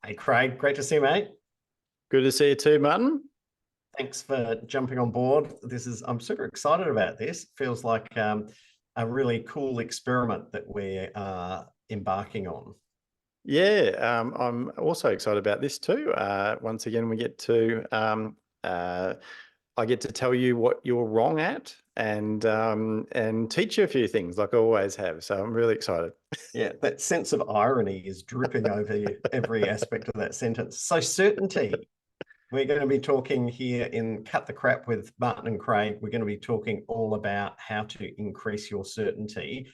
Hey, Craig, great to see you, mate. Good to see you too, Martin. Thanks for jumping on board. I'm super excited about this. Feels like a really cool experiment that we're embarking on. Yeah, I'm also excited about this too. Once again, uh, I get to tell you what you're wrong at and teach you a few things like I always have. So I'm really excited. Yeah, that sense of irony is dripping over every aspect of that sentence. So certainty. We're going to be talking here in Cut the Crap with Martin and Craig. We're going to be talking all about how to increase your certainty.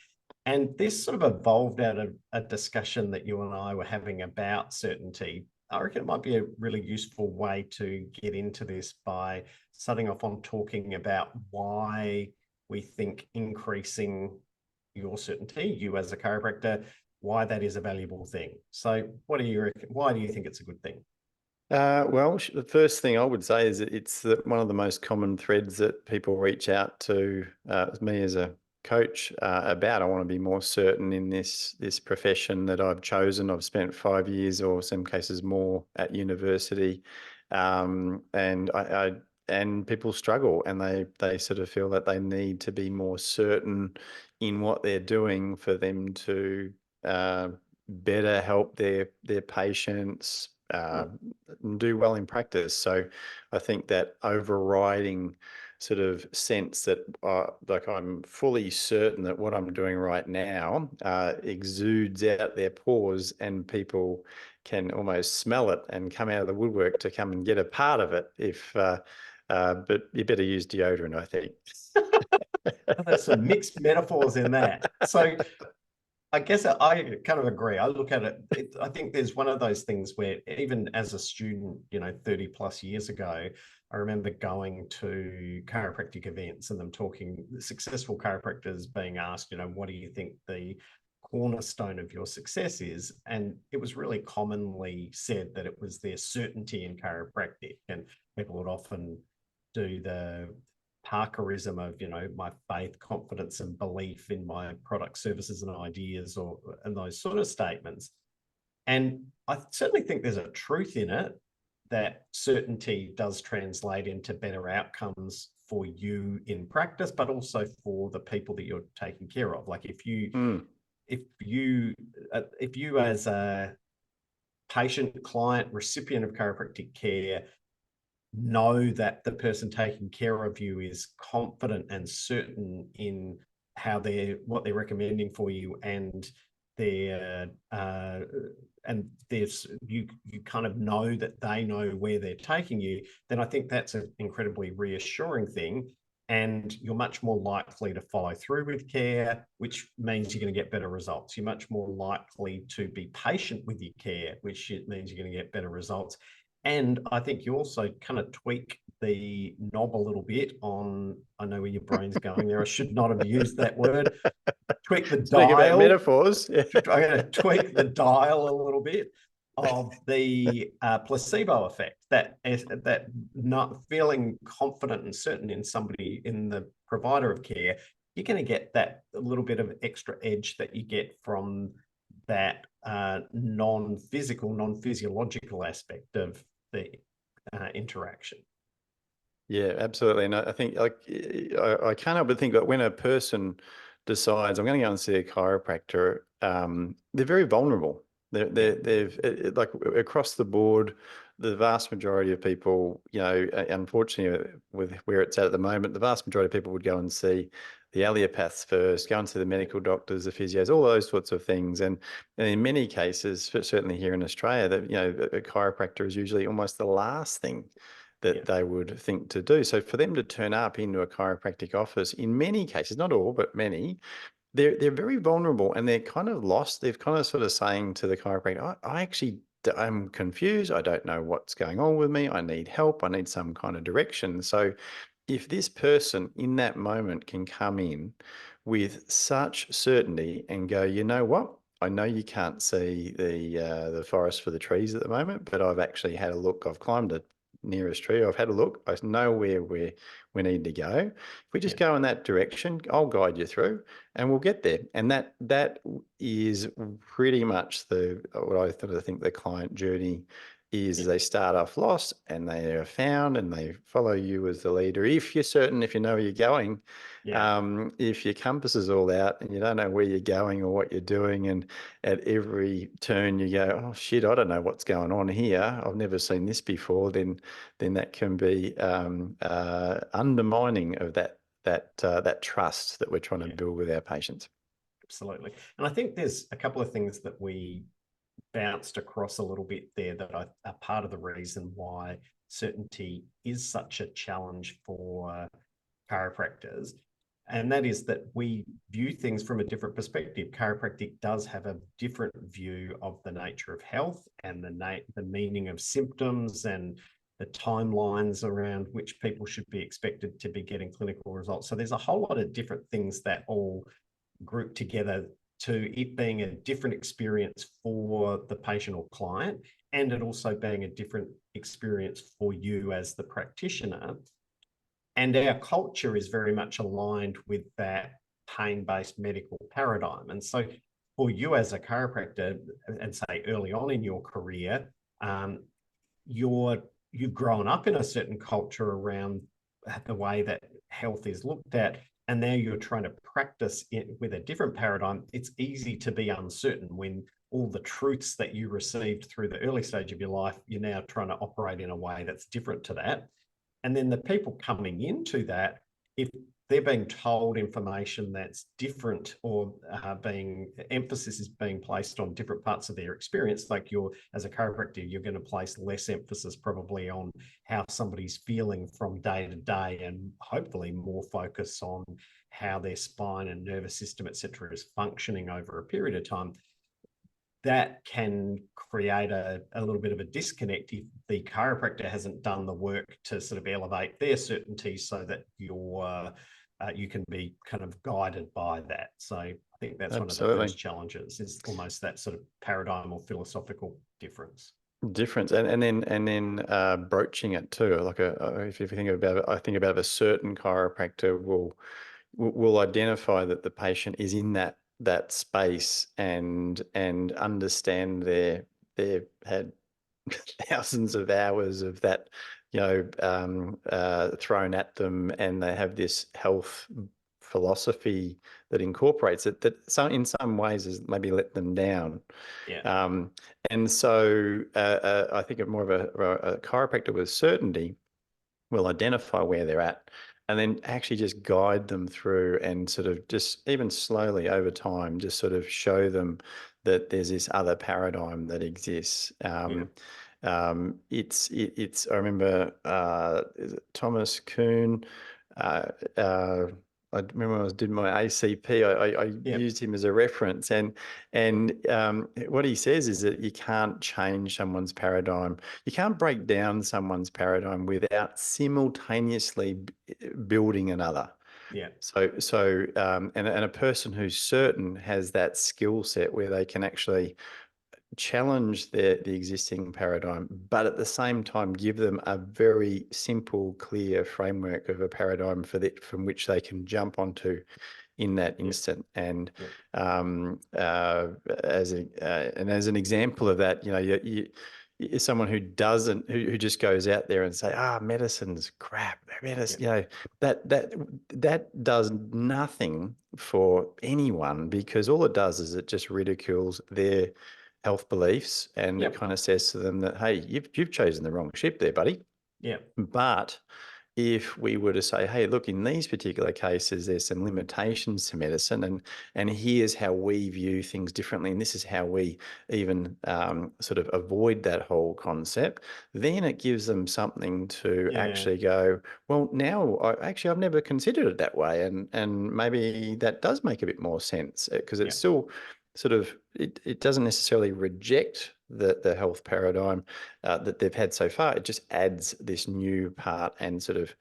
And this sort of evolved out of a discussion that you and I were having about certainty. I reckon it might be a really useful way to get into this by starting off on talking about why we think increasing your certainty, you as a chiropractor, why that is a valuable thing. So what do you reckon? Why do you think it's a good thing? Well, the first thing I would say is that one of the most common threads that people reach out to me as a coach about. I want to be more certain in this profession that I've chosen. I've spent 5 years, or some cases more, at university, and people struggle, and they sort of feel that they need to be more certain in what they're doing for them to better help their patients. Do well in practice. So I think that overriding sort of sense that like I'm fully certain that what I'm doing right now exudes out their pores, and people can almost smell it and come out of the woodwork to come and get a part of it. But you better use deodorant, I think. There's some mixed metaphors in that. So I guess I kind of agree. I look at it, I think there's one of those things where even as a student, 30 plus years ago, I remember going to chiropractic events and them talking, successful chiropractors being asked, what do you think the cornerstone of your success is? And it was really commonly said that it was their certainty in chiropractic. And people would often do the Parkerism of, my faith, confidence, and belief in my product, services, and ideas, and those sort of statements. And I certainly think there's a truth in it that certainty does translate into better outcomes for you in practice, but also for the people that you're taking care of. Like Mm. if you as a patient, client, recipient of chiropractic care know that the person taking care of you is confident and certain in what they're recommending for you, and their and there's you kind of know that they know where they're taking you, then I think that's an incredibly reassuring thing. And you're much more likely to follow through with care, which means you're going to get better results. You're much more likely to be patient with your care, which means you're going to get better results. And I think you also kind of tweak the knob a little bit on, I know where your brain's going there. I should not have used that word. Tweak the Speak about dial. metaphors. I'm going to tweak the dial a little bit of the placebo effect. That not feeling confident and certain in somebody, in the provider of care, you're going to get that a little bit of extra edge that you get from that non-physical, non-physiological aspect of the interaction. Yeah, absolutely. And I think, like, I can't help but think that when a person decides I'm going to go and see a chiropractor, they're very vulnerable. Like, across the board, the vast majority of people, unfortunately, with where it's at the moment, the vast majority of people would go and see the allopaths first, go and see the medical doctors, the physios, all those sorts of things. And in many cases, certainly here in Australia, that a chiropractor is usually almost the last thing that they would think to do. So for them to turn up into a chiropractic office, in many cases, not all, but many, they're very vulnerable, and they're kind of lost. They've kind of sort of saying to the chiropractor, I'm confused. I don't know what's going on with me. I need help. I need some kind of direction. So if this person in that moment can come in with such certainty and go, you know what? I know you can't see the forest for the trees at the moment, but I've actually had a look. I've climbed nearest tree. I've had a look. I know where we need to go. If we just Yeah. go in that direction, I'll guide you through, and we'll get there. And that is pretty much what I think the client journey is. They start off lost, and they are found, and they follow you as the leader. If you're certain, if you know where you're going, Yeah. if your compass is all out and you don't know where you're going or what you're doing, and at every turn you go, oh shit, I don't know what's going on here, I've never seen this before, then that can be undermining of that trust that we're trying to build with our patients. Absolutely. And I think there's a couple of things that we bounced across a little bit there that are part of the reason why certainty is such a challenge for chiropractors. And that is that we view things from a different perspective. Chiropractic does have a different view of the nature of health and the meaning of symptoms and the timelines around which people should be expected to be getting clinical results. So there's a whole lot of different things that all group together to it being a different experience for the patient or client, and it also being a different experience for you as the practitioner. And our culture is very much aligned with that pain-based medical paradigm. And so for you as a chiropractor, and say early on in your career, you've grown up in a certain culture around the way that health is looked at, and now you're trying to practice it with a different paradigm. It's easy to be uncertain when all the truths that you received through the early stage of your life, you're now trying to operate in a way that's different to that. And then the people coming into that, if they're being told information that's different, or emphasis is being placed on different parts of their experience, like as a chiropractor, you're going to place less emphasis probably on how somebody's feeling from day to day, and hopefully more focus on how their spine and nervous system, et cetera, is functioning over a period of time. That can create a little bit of a disconnect if the chiropractor hasn't done the work to sort of elevate their certainty so that you can be kind of guided by that. So I think that's Absolutely. one of the first challenges, is almost that sort of paradigm or philosophical difference. And then broaching it too. Like if you think about it, I think about a certain chiropractor will identify that the patient is in that space and understand they've had thousands of hours of that, thrown at them, and they have this health philosophy that incorporates it, that in some ways has maybe let them down. Yeah. And so I think more of a chiropractor with certainty will identify where they're at, and then actually just guide them through, and sort of just even slowly over time, just sort of show them that there's this other paradigm that exists. It's I remember is it Thomas Kuhn. I remember when I was doing my ACP, I used him as a reference, and what he says is that you can't change someone's paradigm. You can't break down someone's paradigm without simultaneously building another. Yeah. So and a person who's certain has that skill set where they can actually challenge the existing paradigm, but at the same time give them a very simple, clear framework of a paradigm from which they can jump onto in that instant. And as an example of that, you someone who just goes out there and say, medicine's crap, medicine, that does nothing for anyone, because all it does is it just ridicules their health beliefs, and it kind of says to them that, hey, you've chosen the wrong ship there, buddy. Yeah. But if we were to say, hey, look, in these particular cases, there's some limitations to medicine, and here's how we view things differently, and this is how we even sort of avoid that whole concept, then it gives them something to actually go, well, now I've never considered it that way, and maybe that does make a bit more sense, because it's still sort of, it doesn't necessarily reject the health paradigm that they've had so far. It just adds this new part and sort of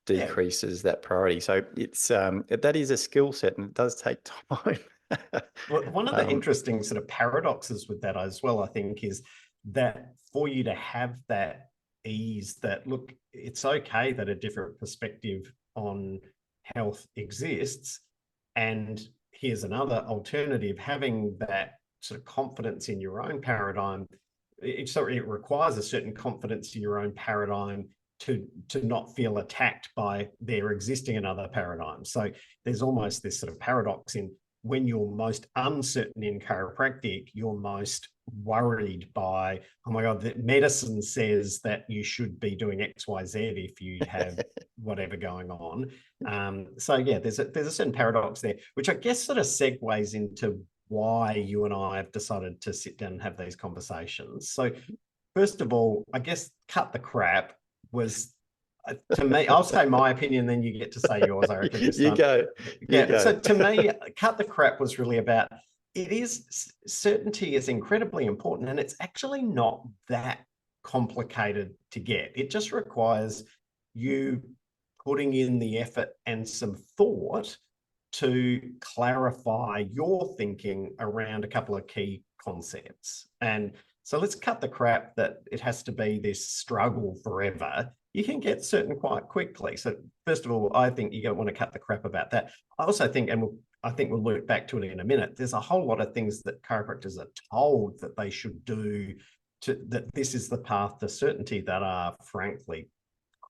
decreases that priority. So it's that is a skill set, and it does take time. Well, one of the interesting sort of paradoxes with that as well, I think, is that for you to have that ease that, look, it's okay that a different perspective on health exists. And here's another alternative: having that sort of confidence in your own paradigm. It requires a certain confidence in your own paradigm to not feel attacked by there existing another paradigm. So there's almost this sort of paradox in, when you're most uncertain in chiropractic, you're most worried by, oh my God, the medicine says that you should be doing XYZ if you have whatever going on. So yeah, there's a certain paradox there, which I guess sort of segues into why you and I have decided to sit down and have these conversations. So first of all, I guess cut the crap was, to me, I'll say my opinion, then you get to say yours, I reckon, this time. Yeah. So to me, cut the crap was really about, certainty is incredibly important, and it's actually not that complicated to get. It just requires you putting in the effort and some thought to clarify your thinking around a couple of key concepts. And so let's cut the crap that it has to be this struggle forever. You can get certain quite quickly. So first of all, I think you don't want to cut the crap about that. I also think, and I think we'll loop back to it in a minute, there's a whole lot of things that chiropractors are told that they should do, that this is the path to certainty, that are frankly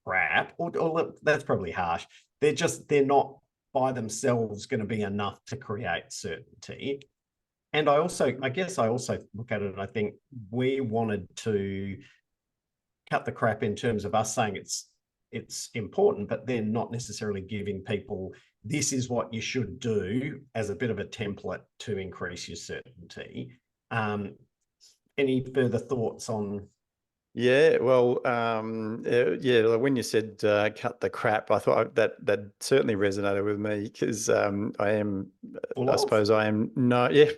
crap, or that's probably harsh. They're not by themselves going to be enough to create certainty. And I guess I also look at it, and I think we wanted to cut the crap in terms of us saying it's important, but then not necessarily giving people, this is what you should do, as a bit of a template to increase your certainty. Any further thoughts on? Yeah, well, yeah, like when you said cut the crap, I thought that certainly resonated with me, because I suppose I am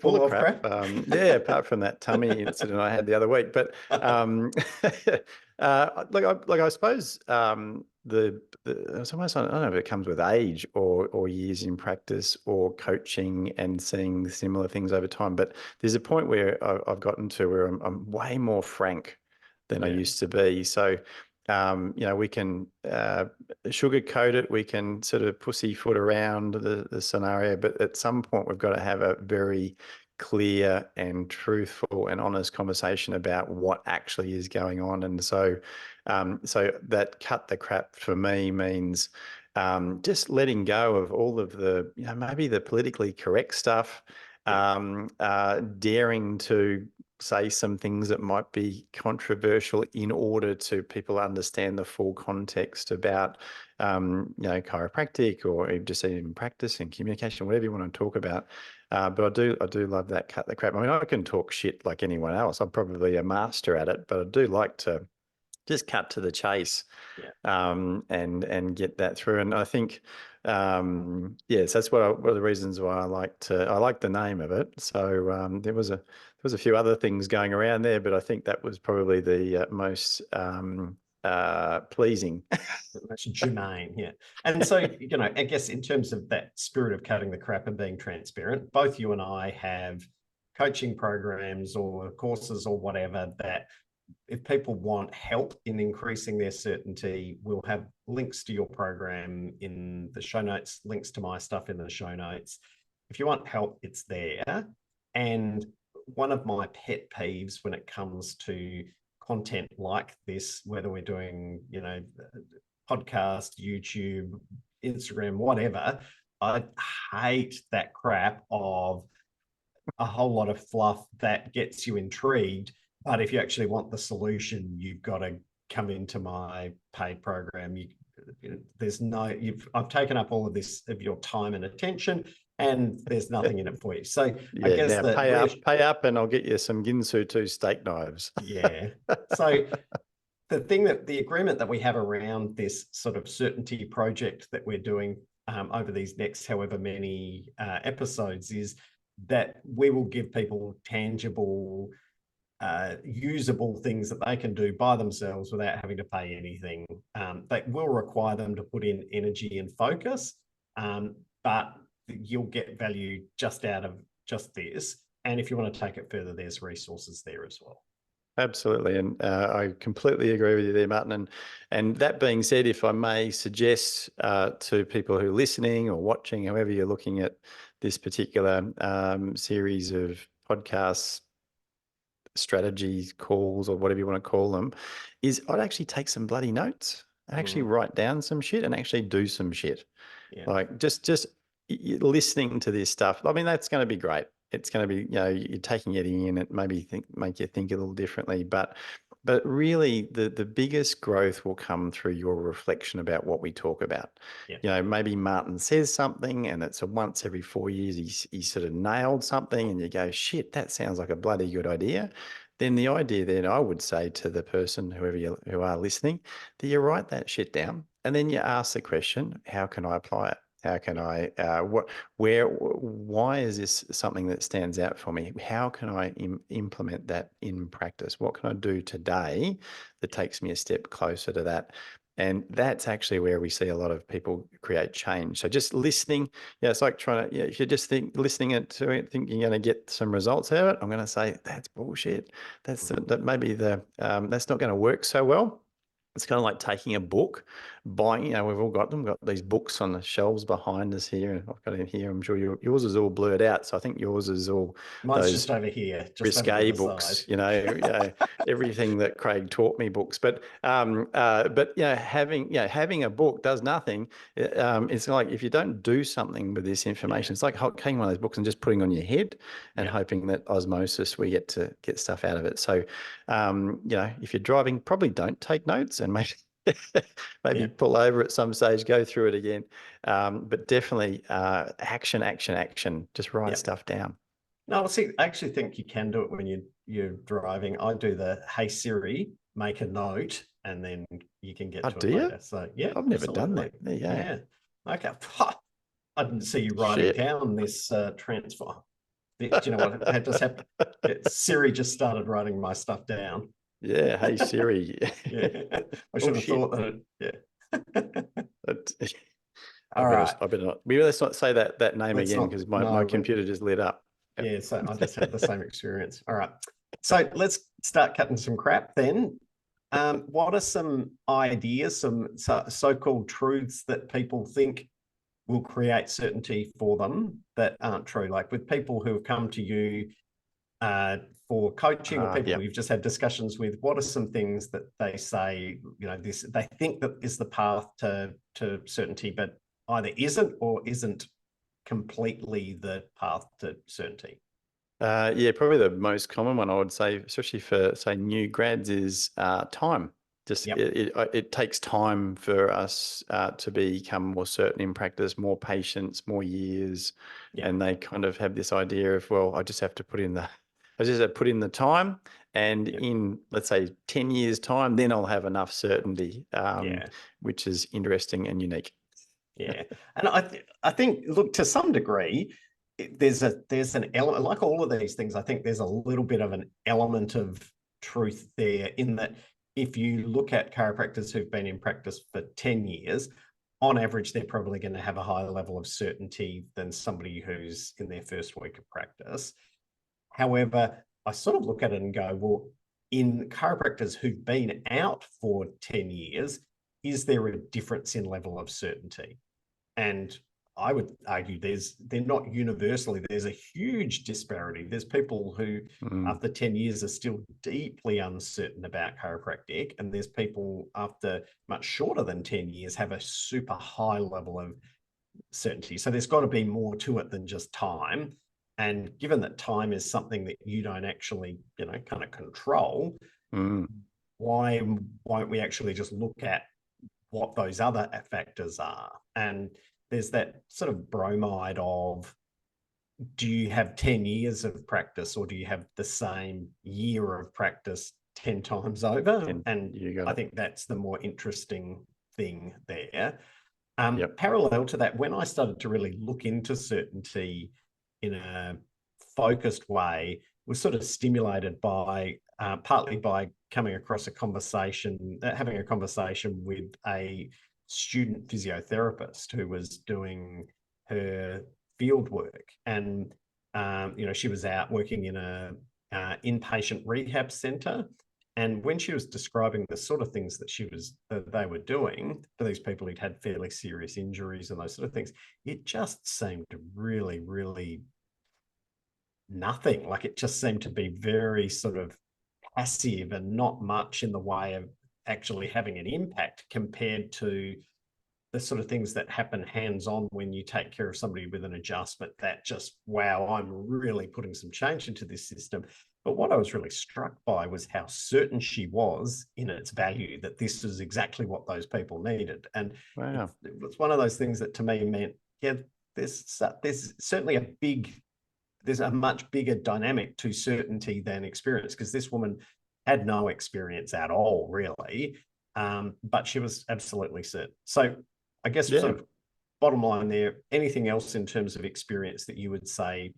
full of crap. Yeah, apart from that tummy incident I had the other week. But I suppose it's almost, I don't know if it comes with age or years in practice or coaching and seeing similar things over time. But there's a point where I've gotten to where I'm way more frank than I used to be. So, we can sugarcoat it, we can sort of pussyfoot around the scenario, but at some point we've got to have a very clear and truthful and honest conversation about what actually is going on. And so, so that cut the crap for me means just letting go of all of the, maybe the politically correct stuff, daring to say some things that might be controversial in order to people understand the full context about, chiropractic, or just even practice and communication, whatever you want to talk about. But I do love that cut the crap. I mean, I can talk shit like anyone else. I'm probably a master at it, but I do like to just cut to the chase, and get that through. And I think, yes, that's one of the reasons why I like the name of it. So there was a few other things going around there, but I think that was probably the most pleasing. That's germane, yeah. And so, I guess in terms of that spirit of cutting the crap and being transparent, both you and I have coaching programs or courses or whatever that, if people want help in increasing their certainty, we'll have links to your program in the show notes, links to my stuff in the show notes. If you want help, it's there. And one of my pet peeves when it comes to content like this, whether we're doing, podcast, YouTube, Instagram, whatever, I hate that crap of a whole lot of fluff that gets you intrigued. But if you actually want the solution, you've got to come into my paid program. I've taken up all of this of your time and attention, and there's nothing in it for you. So I guess pay up, and I'll get you some Ginsu 2 steak knives. Yeah. So the agreement that we have around this sort of certainty project that we're doing over these next however many episodes is that we will give people tangible, usable things that they can do by themselves without having to pay anything. That will require them to put in energy and focus, but you'll get value just out of just this. And if you want to take it further, there's resources there as well. Absolutely, and I completely agree with you there, Martin. And that being said, if I may suggest to people who are listening or watching, however you're looking at this particular series of podcasts, strategies, calls, or whatever you want to call them, is I'd actually take some bloody notes. I'd actually write down some shit and actually do some shit. Yeah. Like just listening to this stuff. I mean, that's going to be great. It's going to be, you're taking it in. It maybe make you think a little differently. But really, the biggest growth will come through your reflection about what we talk about. Yeah. Maybe Martin says something, and it's a once every 4 years he sort of nailed something, and you go, shit, that sounds like a bloody good idea. Then the idea then I would say to the person, who are listening, that you write that shit down, and then you ask the question, how can I apply it? How can I, why is this something that stands out for me? How can I implement that in practice? What can I do today that takes me a step closer to that? And that's actually where we see a lot of people create change. So just listening, it's like trying to, if you're just listening to it, think you're going to get some results out of it, I'm going to say that's bullshit. That maybe that's not going to work so well. It's kind of like taking a book, buying, we've all got them, got these books on the shelves behind us here. And I've got it here. I'm sure yours is all blurred out. So I think yours is all Mine's those just over here, just over risque to the books, side. everything that Craig taught me books. But having a book does nothing. It's like if you don't do something with this information, it's like taking one of those books and just putting on your head and hoping that osmosis we get to get stuff out of it. So, if you're driving, probably don't take notes and maybe pull over at some stage, go through it again. But definitely action. Just write stuff down. No, see, I actually think you can do it when you're driving. I do the "Hey Siri, make a note," and then you can get to Do it you? later. So yeah, I've never done absolutely. that. There you go. Yeah. Okay. I didn't see you writing Shit. down this transfer. Do you know what? I just have Siri just started writing my stuff down. Yeah. Hey Siri. Yeah. I Oh should have shit. thought that. That- All right. I better not. Let's not say that name Let's again not. because my No. computer just lit up. Yep. Yeah. So I just had the same experience. All right. So let's start cutting some crap then. What are some ideas, some so-called truths that people think will create certainty for them that aren't true? Like with people who have come to you for coaching or people you've just had discussions with, what are some things that they say, they think that is the path to certainty, but either isn't or isn't completely the path to certainty? Probably the most common one I would say, especially for say new grads, is time. Just it takes time for us to become more certain in practice, more patience, more years, and they kind of have this idea of, well, I just have to put in the time, and in let's say 10 years time, then I'll have enough certainty, which is interesting and unique. Yeah, and I think, look, to some degree, there's an element, like all of these things. I think there's a little bit of an element of truth there, in that if you look at chiropractors who've been in practice for 10 years, on average, they're probably going to have a higher level of certainty than somebody who's in their first week of practice. However, I sort of look at it and go, well, in chiropractors who've been out for 10 years, is there a difference in level of certainty? And I would argue they're not universally. There's a huge disparity. There's people who, after 10 years, are still deeply uncertain about chiropractic. And there's people after much shorter than 10 years have a super high level of certainty. So there's got to be more to it than just time. And given that time is something that you don't actually, kind of control, why won't we actually just look at what those other factors are? And there's that sort of bromide of, do you have 10 years of practice, or do you have the same year of practice 10 times over? And I think that's the more interesting thing there. Parallel to that, when I started to really look into certainty in a focused way, was sort of stimulated by partly by coming across having a conversation with a student physiotherapist who was doing her field work. And she was out working in a inpatient rehab center, And when she was describing the sort of things that they were doing for these people who'd had fairly serious injuries and those sort of things, it just seemed really, really nothing. Like, it just seemed to be very sort of passive and not much in the way of actually having an impact compared to the sort of things that happen hands-on when you take care of somebody with an adjustment that just, wow, I'm really putting some change into this system. But what I was really struck by was how certain she was in its value, that this is exactly what those people needed. And Wow. it was one of those things that to me meant, yeah, there's certainly there's a much bigger dynamic to certainty than experience, because this woman had no experience at all, really. But she was absolutely certain. So I guess Yeah. sort of bottom line there, anything else in terms of experience that you would say?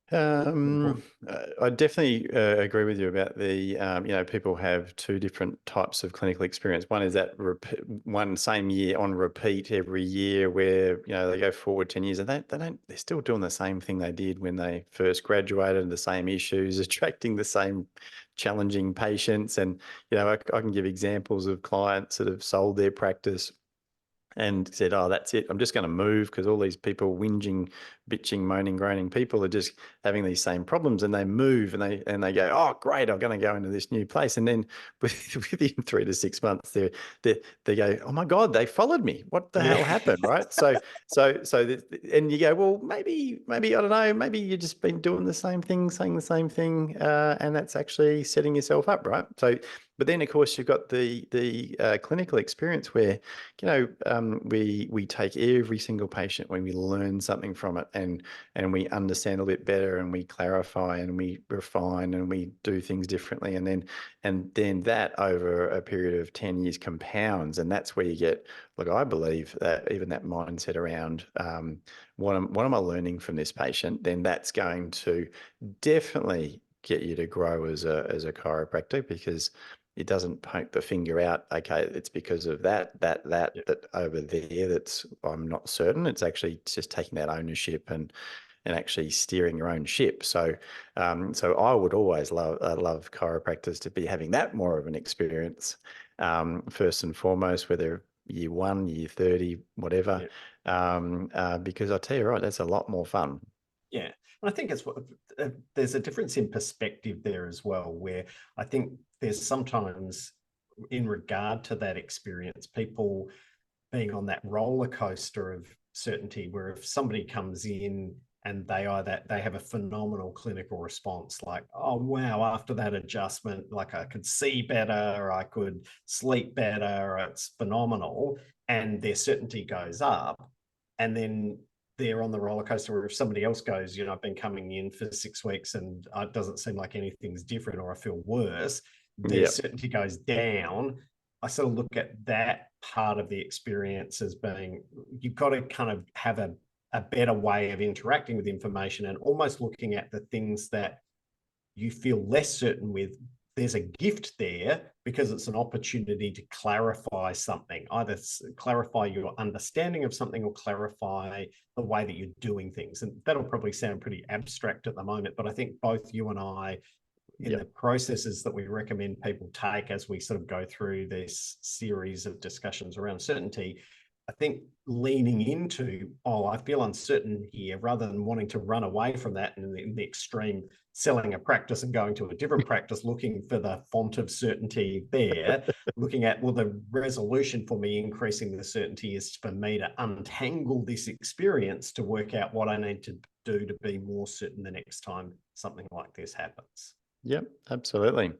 I definitely agree with you about the, people have two different types of clinical experience. One is that one same year on repeat every year where, they go forward 10 years and they're still doing the same thing they did when they first graduated, the same issues, attracting the same challenging patients. And, I can give examples of clients that have sold their practice and said, oh, that's it. I'm just going to move because all these people whinging, bitching, moaning, groaning people are just having these same problems, and they move and they go, oh, great, I'm going to go into this new place. And then within 3 to 6 months, they go, oh my God, they followed me. What the hell happened? Right. And you go, well, maybe, I don't know, maybe you've just been doing the same thing, saying the same thing. And that's actually setting yourself up. Right. But then, of course, you've got the clinical experience where, we take every single patient when we learn something from it, and we understand a bit better, and we clarify and we refine and we do things differently, and then that over a period of 10 years compounds, and that's where you get, look, I believe that even that mindset around what am I learning from this patient, then that's going to definitely get you to grow as a chiropractor, because it doesn't poke the finger out, okay, it's because of that over there that's, I'm not certain. It's actually just taking that ownership and actually steering your own ship. So I would always love chiropractors to be having that more of an experience, first and foremost, whether year 1, year 30, whatever, because I tell you, right, that's a lot more fun. Yeah. And I think there's a difference in perspective there as well, where I think there's sometimes, in regard to that experience, people being on that roller coaster of certainty, where if somebody comes in and they have a phenomenal clinical response, like, oh wow, after that adjustment, like, I could see better, or I could sleep better, or it's phenomenal, and their certainty goes up, and then they're on the roller coaster where if somebody else goes, I've been coming in for 6 weeks and it doesn't seem like anything's different, or I feel worse, their Yeah. certainty goes down. I sort of look at that part of the experience as being, you've got to kind of have a better way of interacting with information, and almost looking at the things that you feel less certain with. There's a gift there because it's an opportunity to clarify something, either clarify your understanding of something or clarify the way that you're doing things. And that'll probably sound pretty abstract at the moment, but I think both you and I, in the processes that we recommend people take as we sort of go through this series of discussions around certainty, I think leaning into, oh, I feel uncertain here, rather than wanting to run away from that, and in the extreme, selling a practice and going to a different practice looking for the font of certainty there, looking at, well, the resolution for me increasing the certainty is for me to untangle this experience to work out what I need to do to be more certain the next time something like this happens. Yep, absolutely.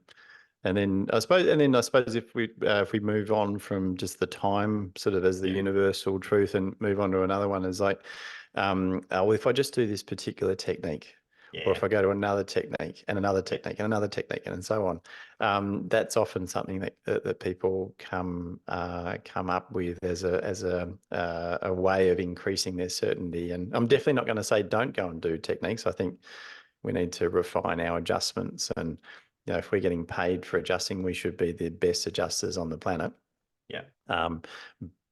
And then I suppose if we move on from just the time sort of as the universal truth and move on to another one, is like, well, if I just do this particular technique, or if I go to another technique and another technique and another technique and so on, that's often something that people come up with as a way of increasing their certainty. And I'm definitely not going to say don't go and do techniques. I think we need to refine our adjustments, and if we're getting paid for adjusting, we should be the best adjusters on the planet. Yeah.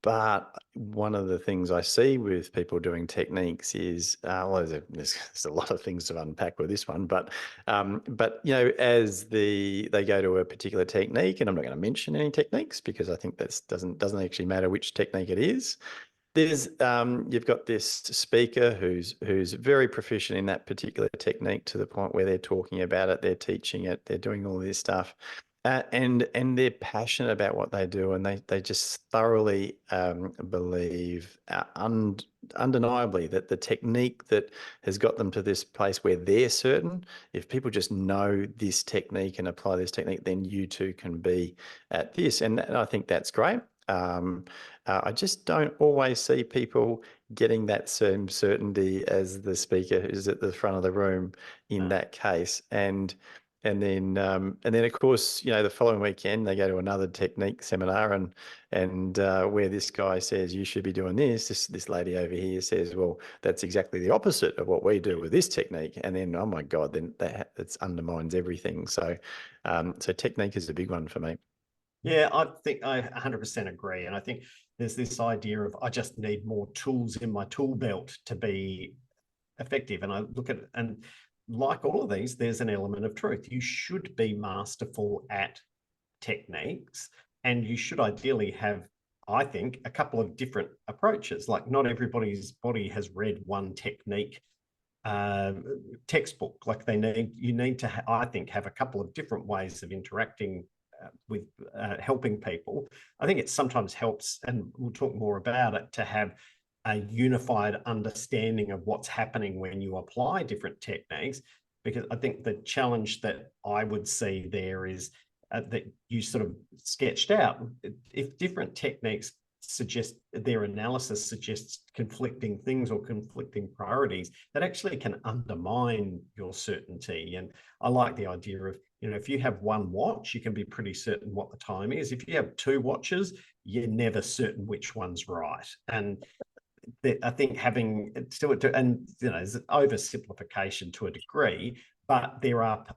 But one of the things I see with people doing techniques is, well, there's a lot of things to unpack with this one, but you know, as they go to a particular technique, and I'm not going to mention any techniques because I think that doesn't actually matter which technique it is. There's you've got this speaker who's very proficient in that particular technique to the point where they're talking about it, they're teaching it, they're doing all this stuff, and they're passionate about what they do, and they just thoroughly believe undeniably that the technique that has got them to this place where they're certain, if people just know this technique and apply this technique, then you too can be at this, and I think that's great. I just don't always see people getting that same certainty as the speaker who's at the front of the room in that case. And then of course, you know, the following weekend they go to another technique seminar, and where this guy says you should be doing this lady over here says, well, that's exactly the opposite of what we do with this technique. And then, oh my God, then that undermines everything. So so technique is a big one for me. Yeah, I think I 100% agree. And I think there's this idea of I just need more tools in my tool belt to be effective. And I look at it, and like all of these, there's an element of truth. You should be masterful at techniques, and you should ideally have, I think, a couple of different approaches. Like not everybody's body has read one technique textbook. Like you need to, I think, have a couple of different ways of interacting with helping people. I think it sometimes helps, and we'll talk more about it, to have a unified understanding of what's happening when you apply different techniques. Because I think the challenge that I would see there is that you sort of sketched out. If different techniques suggest, their analysis suggests conflicting things or conflicting priorities, that actually can undermine your certainty. And I like the idea of, you know, if you have one watch, you can be pretty certain what the time is. If you have two watches, you're never certain which one's right. And I think having and you know, it's oversimplification to a degree, but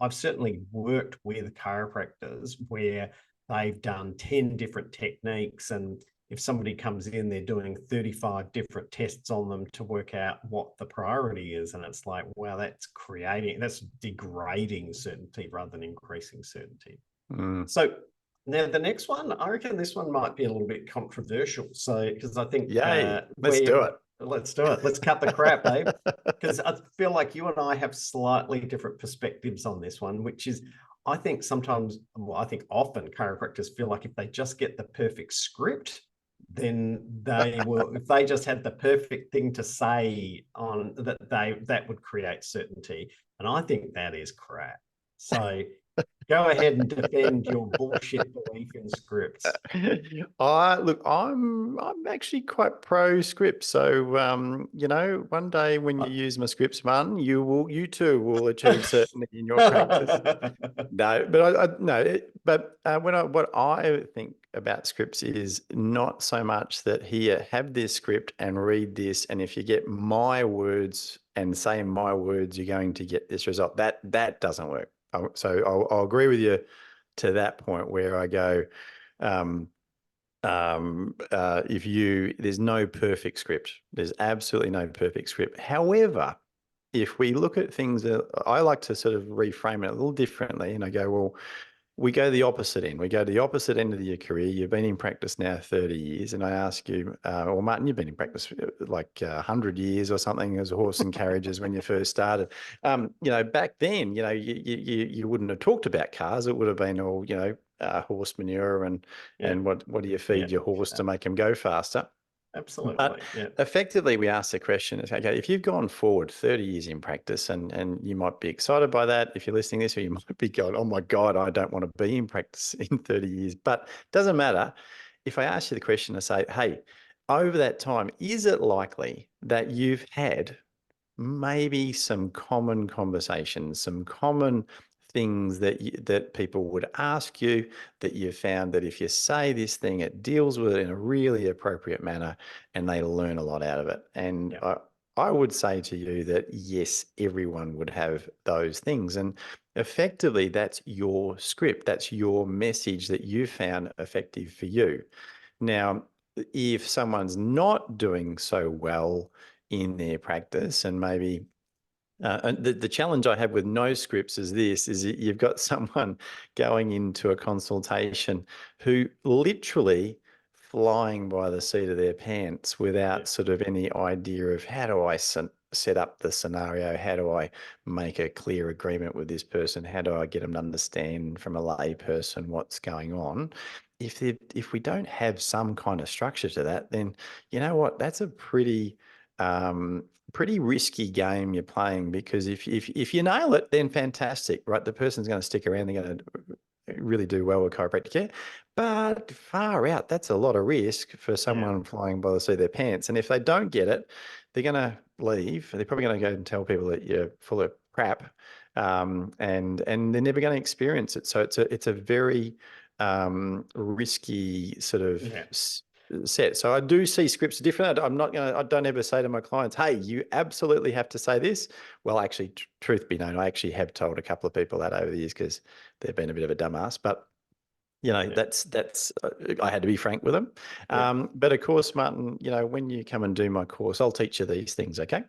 I've certainly worked with chiropractors where they've done 10 different techniques, and if somebody comes in, they're doing 35 different tests on them to work out what the priority is. And it's like, wow, that's degrading certainty rather than increasing certainty. So now the next one, I reckon this one might be a little bit controversial. So, because I think let's do it. Let's do it. Let's cut the crap, Abe. Because I feel like you and I have slightly different perspectives on this one, which is, I think sometimes, well, I think often chiropractors feel like if they just get the perfect script, then they will, if they just had the perfect thing to say on that would create certainty. And I think that is crap. So go ahead and defend your bullshit belief in scripts. Look, I'm actually quite pro script. So you know, one day when you use my scripts, man, you too will achieve certainty in your practice. No, but what I think about scripts is not so much that here, have this script and read this, and if you get my words and say my words, you're going to get this result. That doesn't work. So I'll agree with you to that point where I go, there's no perfect script. There's absolutely no perfect script. However, if we look at things, I like to sort of reframe it a little differently, and I go, well, we go the opposite end. We go to the opposite end of your career. You've been in practice now 30 years, and I ask you, well, Martin, you've been in practice like 100 years or something as a horse and carriages when you first started. You know, back then, you know, you wouldn't have talked about cars. It would have been all, you know, horse manure and what do you feed your horse to make him go faster? Absolutely. But effectively, we ask the question, okay, if you've gone forward 30 years in practice, and you might be excited by that if you're listening to this, or you might be going, oh my God, I don't want to be in practice in 30 years. But it doesn't matter. If I ask you the question and say, hey, over that time, is it likely that you've had maybe some common conversations, some common things that people would ask you, that you found that if you say this thing, it deals with it in a really appropriate manner, and they learn a lot out of it. And I would say to you that yes, everyone would have those things. And effectively, that's your script. That's your message that you found effective for you. Now, if someone's not doing so well in their practice, and maybe and the challenge I have with no scripts is this, is you've got someone going into a consultation who literally flying by the seat of their pants without sort of any idea of how do I set up the scenario? How do I make a clear agreement with this person? How do I get them to understand from a lay person what's going on? If we don't have some kind of structure to that, then you know what? That's a pretty risky game you're playing, because if you nail it, then fantastic, right? The person's going to stick around. They're going to really do well with chiropractic care. But far out, that's a lot of risk for someone flying by the seat of their pants. And if they don't get it, they're going to leave. They're probably going to go and tell people that you're full of crap, and they're never going to experience it. So it's a very risky sort of set. So I do see scripts different. I don't ever say to my clients, hey, you absolutely have to say this. Well, actually, truth be known, I actually have told a couple of people that over the years because they've been a bit of a dumbass. But you know, that's I had to be frank with them. But of course, Martin, you know, when you come and do my course, I'll teach you these things. Okay.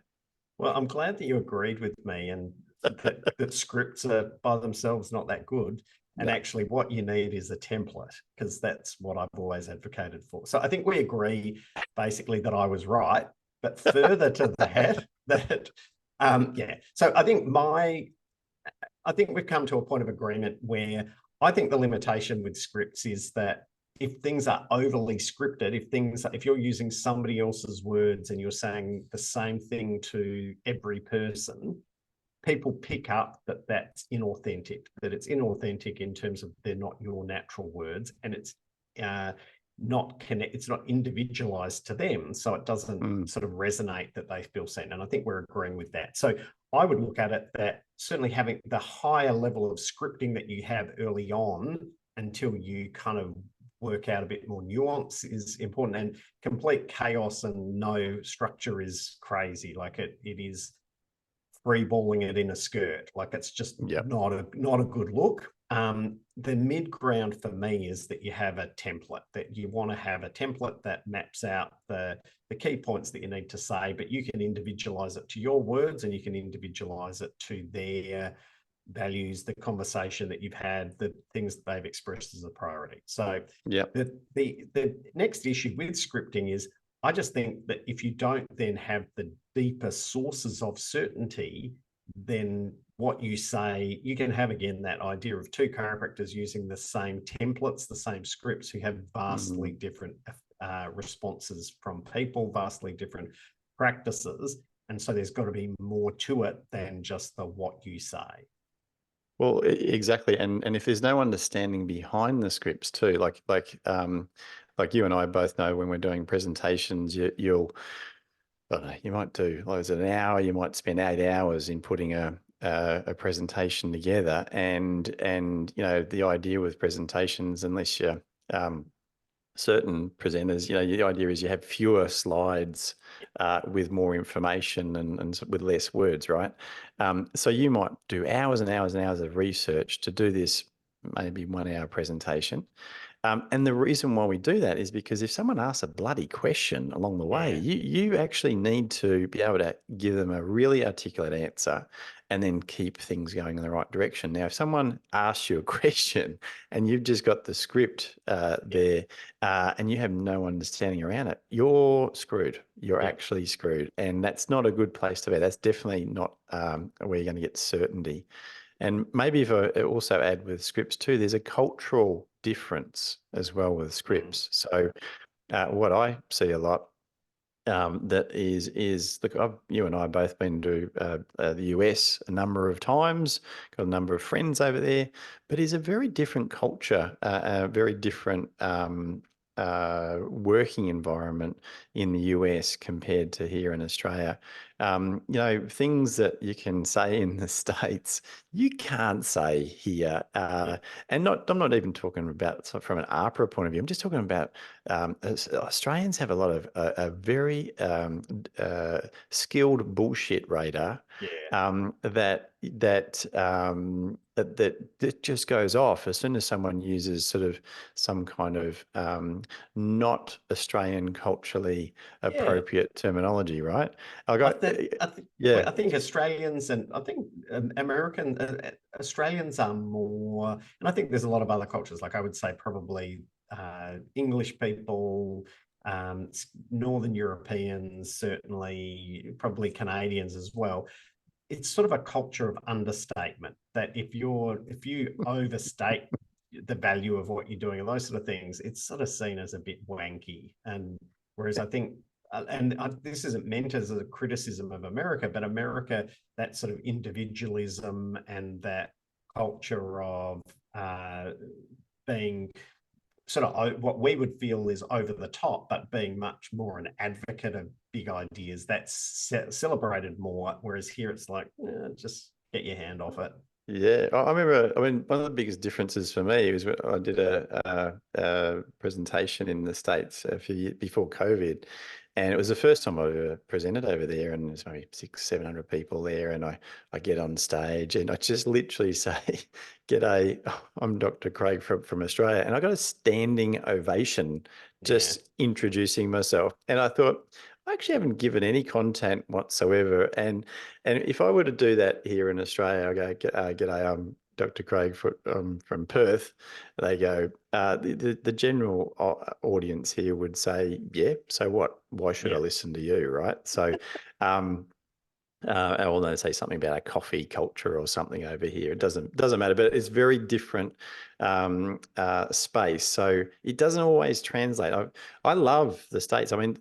Well, I'm glad that you agreed with me, and that scripts are by themselves not that good. And actually what you need is a template, because that's what I've always advocated for. So I think we agree basically that I was right, but further to that, So I think we've come to a point of agreement where I think the limitation with scripts is that if things are overly scripted, if you're using somebody else's words and you're saying the same thing to every person, people pick up that that's inauthentic, that it's inauthentic in terms of they're not your natural words, and it's it's not individualized to them. So it doesn't sort of resonate that they feel seen. And I think we're agreeing with that. So I would look at it that certainly having the higher level of scripting that you have early on until you kind of work out a bit more nuance is important. And complete chaos and no structure is crazy. Like it is freeballing it in a skirt. Like it's just not a good look. The mid ground for me is that you have a template, that you want to have a template that maps out the key points that you need to say, but you can individualize it to your words, and you can individualize it to their values, the conversation that you've had, the things that they've expressed as a priority. So the next issue with scripting is, I just think that if you don't then have the deeper sources of certainty, then what you say, you can have, again, that idea of two chiropractors using the same templates, the same scripts, who have vastly different responses from people, vastly different practices. And so there's got to be more to it than just the what you say. Well, exactly. And if there's no understanding behind the scripts too, like you and I both know, when we're doing presentations, you'll, I don't know, you might do, like, an hour, you might spend 8 hours in putting a presentation together. And you know, the idea with presentations, unless you're certain presenters, you know, the idea is you have fewer slides with more information and with less words, right? So you might do hours and hours and hours of research to do this maybe 1 hour presentation. And the reason why we do that is because if someone asks a bloody question along the way, you actually need to be able to give them a really articulate answer and then keep things going in the right direction. Now, if someone asks you a question and you've just got the script there and you have no understanding around it, you're screwed. You're actually screwed. And that's not a good place to be. That's definitely not where you're going to get certainty. And maybe if I also add with scripts too, there's a cultural difference as well with scripts. So what I see a lot that is look, you and I have both been to the US a number of times, got a number of friends over there, but is a very different culture, a very different working environment in the US compared to here in Australia. You know, things that you can say in the States, you can't say here. And I'm not even talking about from an APRA point of view. I'm just talking about Australians have a lot of a very skilled bullshit radar that that just goes off as soon as someone uses sort of some kind of not Australian culturally Yeah. appropriate terminology, right? I think I think Yeah, I think Australians and I think American Australians are more, and I think there's a lot of other cultures. Like I would say, probably English people, Northern Europeans, certainly, probably Canadians as well. It's sort of a culture of understatement that if you overstate the value of what you're doing and those sort of things, it's sort of seen as a bit wanky. And whereas I think, this isn't meant as a criticism of America, but America, that sort of individualism and that culture of being sort of what we would feel is over the top, but being much more an advocate of big ideas, that's celebrated more. Whereas here it's like, just get your hand off it. yeah. I remember. I mean, one of the biggest differences for me was when I did a presentation in the States a few years before COVID, and it was the first time I ever presented over there, and there's maybe 600-700 people there, and I get on stage and I just literally say, "G'day, I'm Dr. Craig from Australia," and I got a standing ovation Yeah, just introducing myself, and I thought, I actually haven't given any content whatsoever, and if I were to do that here in Australia, I go, "G'day, I'm Dr. Craig from Perth." They go, the general audience here would say, "Yeah, so what? Why should I yeah, listen to you?" Right? So, um, or they say something about a coffee culture or something over here. It doesn't matter, but it's very different space. So it doesn't always translate. I love the States. I mean,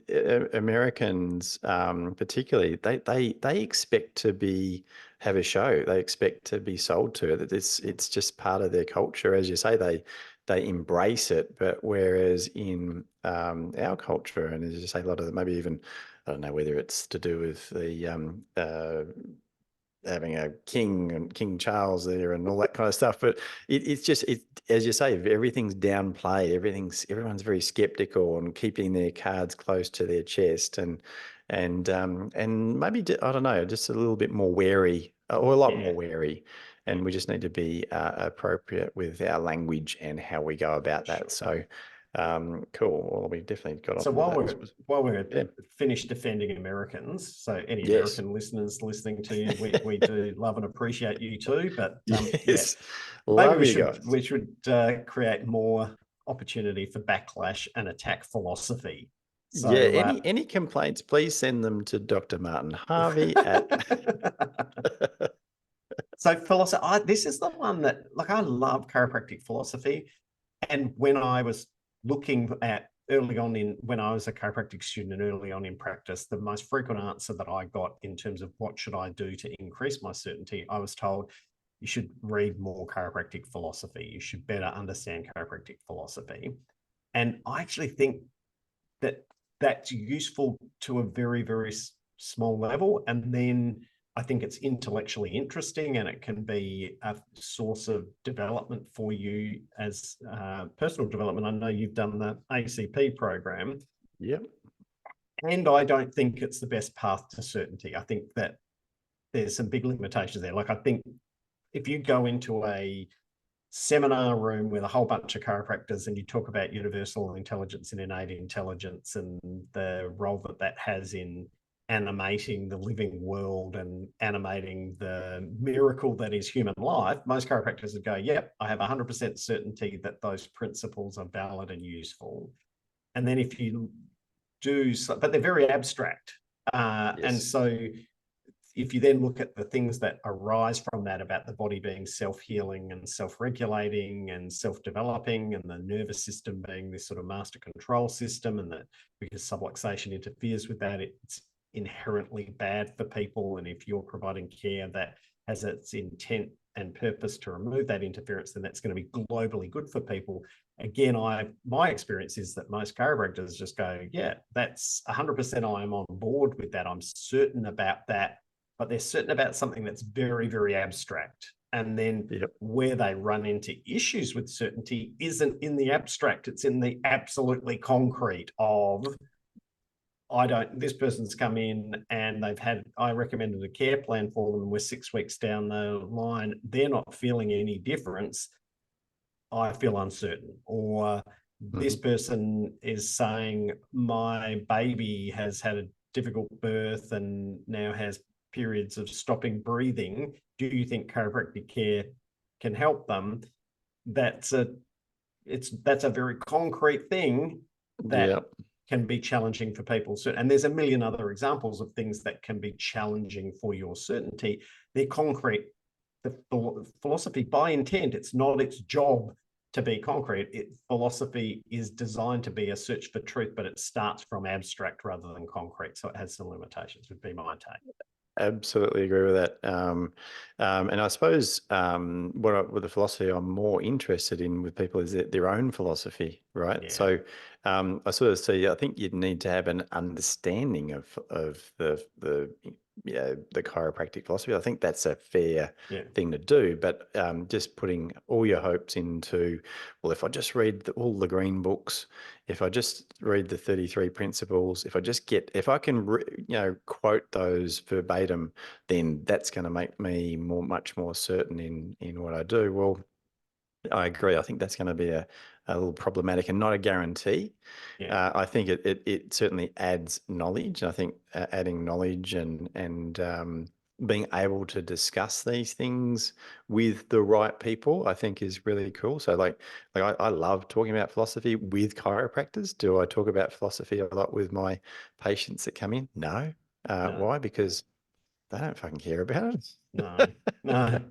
Americans particularly, they expect to have a show. They expect to be sold to it. It's just part of their culture, as you say. They embrace it, but whereas in our culture, and as you say, a lot of it, maybe even, I don't know whether it's to do with the having a king and King Charles there and all that kind of stuff, but it's just, as you say, everything's downplayed. Everyone's very skeptical and keeping their cards close to their chest, and maybe, I don't know, just a little bit more wary, or a lot yeah, more wary. yeah. And we just need to be appropriate with our language and how we go about that. Sure. So, cool. Well, we definitely got So onto that. while we're Yeah. finished defending Americans, so any Yes. American listeners listening to you, we do love and appreciate you too. But yeah, Yes. maybe Love you guys. we should create more opportunity for backlash and attack philosophy. Yeah. So Any complaints, please send them to Dr. Martin Harvey at so philosophy, this is the one that, like, I love chiropractic philosophy. And when I was looking at early on when I was a chiropractic student and early on in practice, the most frequent answer that I got in terms of what should I do to increase my certainty, I was told you should read more chiropractic philosophy. You should better understand chiropractic philosophy. And I actually think that that's useful to a very, very small level. And then I think it's intellectually interesting and it can be a source of development for you as personal development. I know you've done the ACP program, Yep. and I don't think it's the best path to certainty. I think that there's some big limitations there. Like, I think if you go into a seminar room with a whole bunch of chiropractors and you talk about universal intelligence and innate intelligence and the role that that has in animating the living world and animating the miracle that is human life, most chiropractors would go, yep, I have 100% certainty that those principles are valid and useful. And then if you do, but they're very abstract. And Yes. so if you then look at the things that arise from that about the body being self-healing and self-regulating and self-developing, and the nervous system being this sort of master control system, and that because subluxation interferes with that, it's inherently bad for people. And if you're providing care that has its intent and purpose to remove that interference, then that's going to be globally good for people. Again, my experience is that most chiropractors just go, yeah, that's 100% I am on board with that. I'm certain about that, but they're certain about something that's very, very abstract. And then Yep. where they run into issues with certainty isn't in the abstract, it's in the absolutely concrete of this person's come in and I recommended a care plan for them, and we're 6 weeks down the line, they're not feeling any difference. I feel uncertain. Or this person is saying, my baby has had a difficult birth and now has periods of stopping breathing. Do you think chiropractic care can help them? That's a very concrete thing that can be challenging for people. And there's a million other examples of things that can be challenging for your certainty. They're concrete. The philosophy, by intent, it's not its job to be concrete. Philosophy is designed to be a search for truth, but it starts from abstract rather than concrete. So it has some limitations, would be my take. Absolutely agree with that. And I suppose with the philosophy I'm more interested in with people is their own philosophy, right? Yeah. So I sort of see, I think you'd need to have an understanding of the chiropractic philosophy. I think that's a fair thing to do, but just putting all your hopes into, well, if I just read all the green books, if I just read the 33 principles, if I can quote those verbatim, then that's going to make me much more certain in what I do. Well, I agree. I think that's going to be a little problematic and not a guarantee. I think it certainly adds knowledge. I think adding knowledge and being able to discuss these things with the right people, I think is really cool. So like I love talking about philosophy with chiropractors. Do I talk about philosophy a lot with my patients that come in? No. Why? Because they don't fucking care about it. No.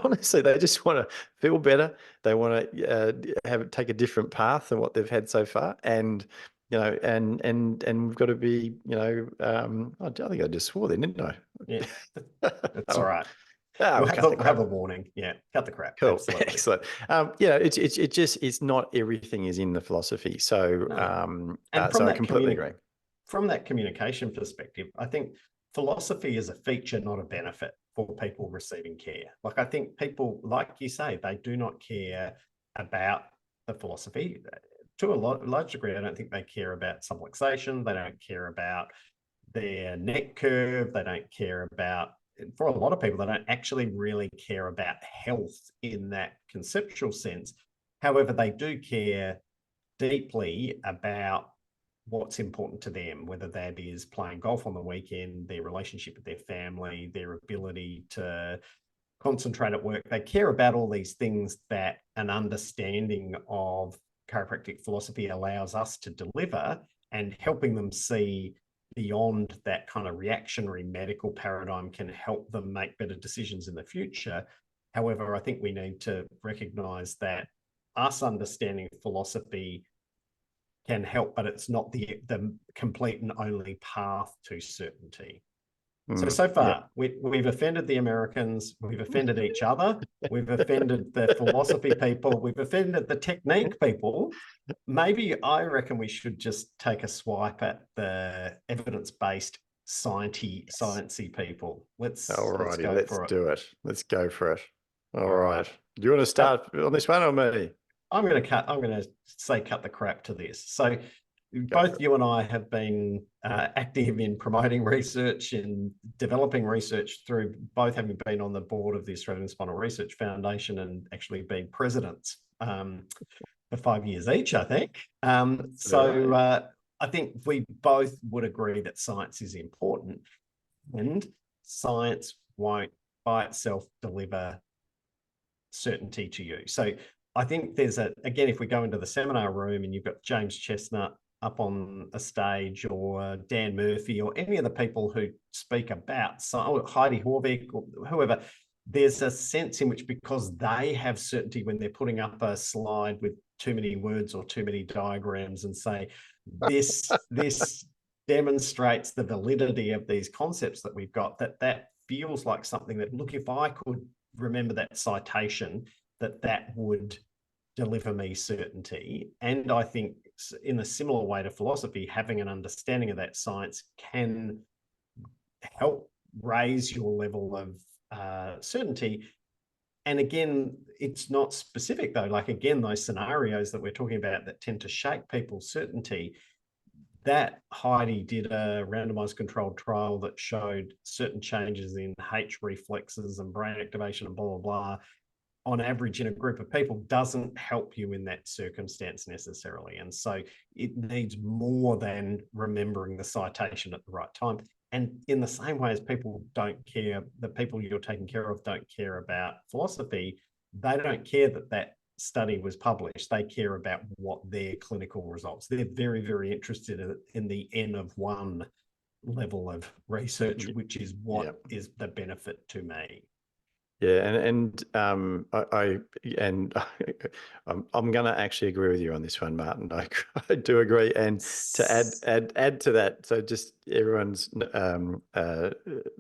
Honestly, they just want to feel better. They want to take a different path than what they've had so far, and and we've got to be, I think I just swore then, didn't I? Yeah, that's all right. We'll have a warning. Yeah, cut the crap. Cool. Absolutely. Excellent. It's not everything is in the philosophy. So and so I completely agree. From that communication perspective, I think philosophy is a feature, not a benefit for people receiving care. Like, I think people, like you say, they do not care about the philosophy. To a large degree, I don't think they care about subluxation. They don't care about their neck curve. They don't care about, for a lot of people, they don't actually really care about health in that conceptual sense. However, they do care deeply about what's important to them, whether that is playing golf on the weekend, their relationship with their family, their ability to concentrate at work. They care about all these things that an understanding of chiropractic philosophy allows us to deliver, and helping them see beyond that kind of reactionary medical paradigm can help them make better decisions in the future. However, I think we need to recognize that us understanding philosophy can help, but it's not the complete and only path to certainty. So far, we've offended the Americans, we've offended each other, we've offended the philosophy people, we've offended the technique people. Maybe I reckon we should just take a swipe at the evidence-based sciencey people. Let's do it. Let's go for it. All right. Do you want to start on this one or me? I'm going to say cut the crap to this. So both you and I have been active in promoting research and developing research through both having been on the board of the Australian Spinal Research Foundation and actually being presidents for 5 years each, I think. I think we both would agree that science is important, and science won't by itself deliver certainty to you. So I think there's again, if we go into the seminar room and you've got James Chestnut up on a stage, or Dan Murphy, or any of the people who speak about Heidi Horvick or whoever, there's a sense in which, because they have certainty when they're putting up a slide with too many words or too many diagrams and say, this demonstrates the validity of these concepts that we've got, that feels like something that, look, if I could remember that citation, that would deliver me certainty. And I think in a similar way to philosophy, having an understanding of that science can help raise your level of certainty. And again, it's not specific though. Like, again, those scenarios that we're talking about that tend to shake people's certainty, that Heidi did a randomized controlled trial that showed certain changes in H reflexes and brain activation and blah, blah, blah, on average in a group of people doesn't help you in that circumstance necessarily. And so it needs more than remembering the citation at the right time. And in the same way as people don't care, the people you're taking care of don't care about philosophy, they don't care that that study was published. They care about what their clinical results. They're very, very interested in the N of one level of research, which is what is the benefit to me. Yeah, I I'm going to actually agree with you on this one, Martin. I do agree. And to add to that, so just everyone's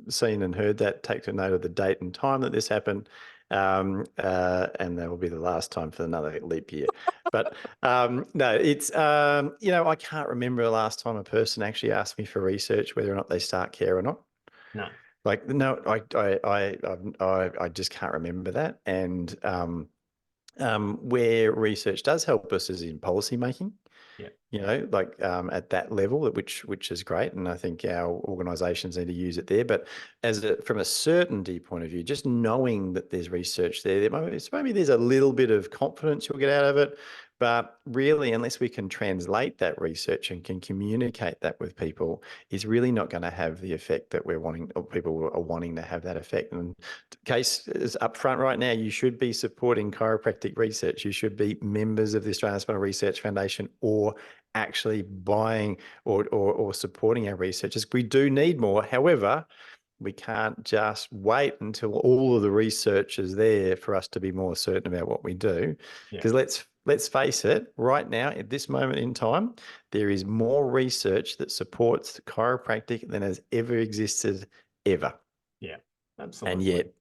seen and heard that. Take note of the date and time that this happened, and that will be the last time for another leap year. But no, it's I can't remember the last time a person actually asked me for research whether or not they start care or not. No. Like, no, I just can't remember that. And where research does help us is in policy making. Yeah. Like at that level, which is great, and I think our organisations need to use it there. But from a certainty point of view, just knowing that there's research there, maybe there's a little bit of confidence you'll get out of it. But really, unless we can translate that research and can communicate that with people, is really not going to have the effect that we're wanting, or people are wanting to have that effect. And the case is up front right now, you should be supporting chiropractic research. You should be members of the Australian Spinal Research Foundation, or actually buying or supporting our researchers. We do need more. However, we can't just wait until all of the research is there for us to be more certain about what we do. Because let's face it, right now, at this moment in time, there is more research that supports chiropractic than has ever existed ever. Yeah, absolutely. And yet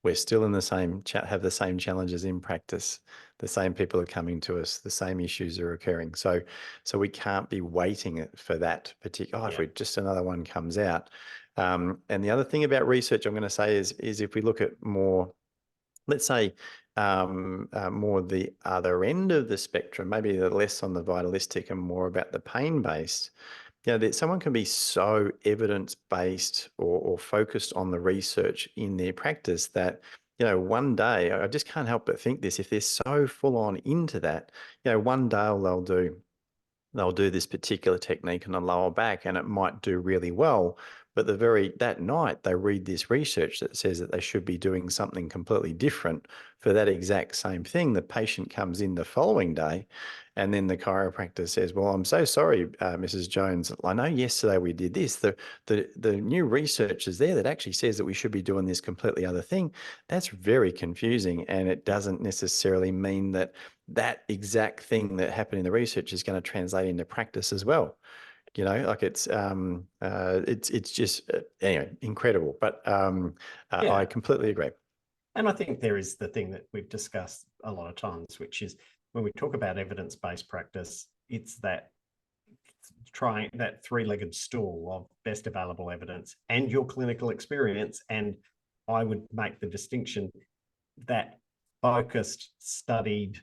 we're still in the same have the same challenges in practice. The same people are coming to us. The same issues are occurring. So we can't be waiting for that particular. If we just another one comes out. And the other thing about research, I'm going to say is if we look at more, let's say, more the other end of the spectrum, maybe less on the vitalistic and more about the pain-based. That someone can be so evidence-based or focused on the research in their practice that, one day, I just can't help but think this, if they're so full on into that, one day they'll do this particular technique on the lower back and it might do really well. But that night they read this research that says that they should be doing something completely different for that exact same thing. The patient comes in the following day and then the chiropractor says, well, I'm so sorry, Mrs. Jones. I know yesterday we did this. The new research is there that actually says that we should be doing this completely other thing. That's very confusing, and it doesn't necessarily mean that that exact thing that happened in the research is going to translate into practice as well. Like it's just anyway, incredible. But I completely agree. And I think there is the thing that we've discussed a lot of times, which is when we talk about evidence-based practice, it's that trying that three-legged stool of best available evidence and your clinical experience. And I would make the distinction that focused, studied,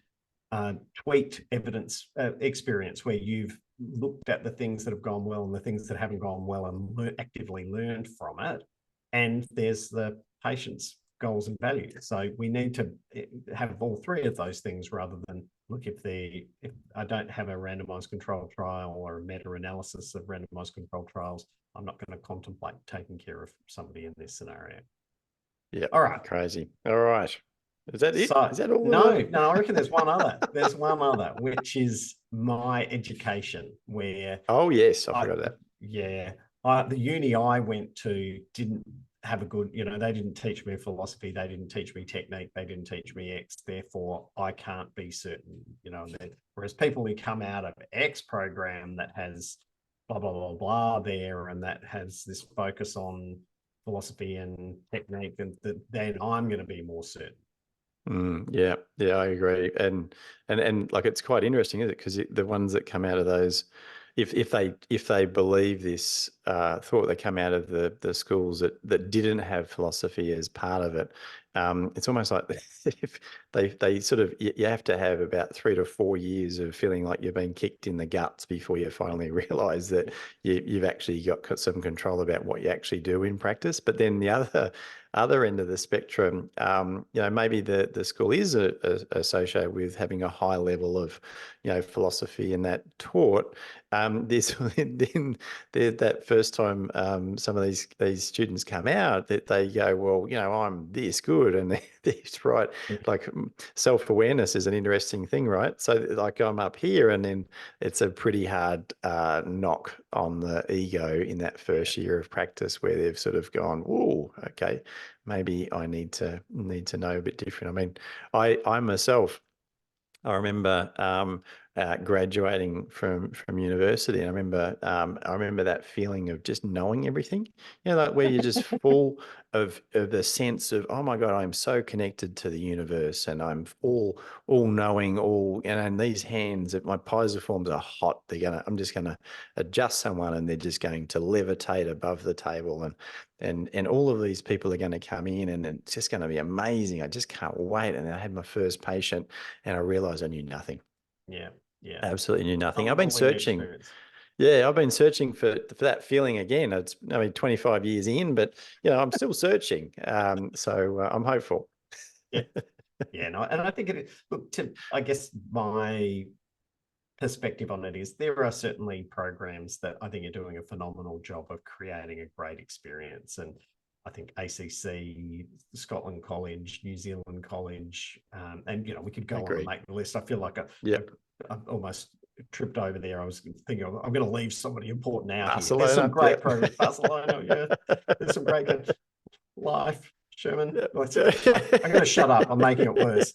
tweaked evidence experience where you've looked at the things that have gone well and the things that haven't gone well and actively learned from it. And there's the patient's goals and values. So we need to have all three of those things rather than look, if I don't have a randomized controlled trial or a meta-analysis of randomized controlled trials, I'm not going to contemplate taking care of somebody in this scenario. Yeah. All right. Crazy. All right. Is that it? So, is that all? No, I reckon there's one other. There's one other, which is my education, where oh yes, I forgot that. Yeah. The uni I went to didn't have a good, they didn't teach me philosophy, they didn't teach me technique, they didn't teach me X, therefore I can't be certain, whereas people who come out of X program that has blah, blah, blah, blah there, and that has this focus on philosophy and technique, and then I'm going to be more certain. Yeah, I agree, and like it's quite interesting, isn't it? Because the ones that come out of those, if they believe this thought, they come out of the schools that didn't have philosophy as part of it, It's almost like if they sort of, you have to have about 3 to 4 years of feeling like you've been kicked in the guts before you finally realize that you've actually got some control about what you actually do in practice. But then the other end of the spectrum, maybe the school is associated with having a high level of, philosophy and that taught. This then that first time some of these students come out, that they go, well, I'm this good, and they're right. Like, self-awareness is an interesting thing, right? So like, I'm up here, and then it's a pretty hard knock on the ego in that first year of practice, where they've sort of gone, whoa, okay, maybe I need to know a bit different. I mean, I myself, I remember graduating from university, and I remember that feeling of just knowing everything. Like, where you're just full of the sense of, oh my God, I'm so connected to the universe, and I'm all knowing, and these hands, my pisiforms are hot. I'm just gonna adjust someone, and they're just going to levitate above the table, and all of these people are going to come in, and it's just going to be amazing. I just can't wait. And I had my first patient, and I realized I knew nothing. Yeah. Absolutely knew nothing. I've been Humbling searching. experience. Yeah, I've been searching for that feeling again. It's, 25 years in, but I'm still searching. So I'm hopeful. Yeah. No, and I think look, I guess my perspective on it is, there are certainly programs that I think are doing a phenomenal job of creating a great experience. And I think ACC, Scotland College, New Zealand College, and we could go on and make the list. I feel like I almost tripped over there. I was thinking, I'm going to leave somebody important out here. There's some great programs. Barcelona, yeah. There's some great Life, Sherman. I'm going to shut up. I'm making it worse.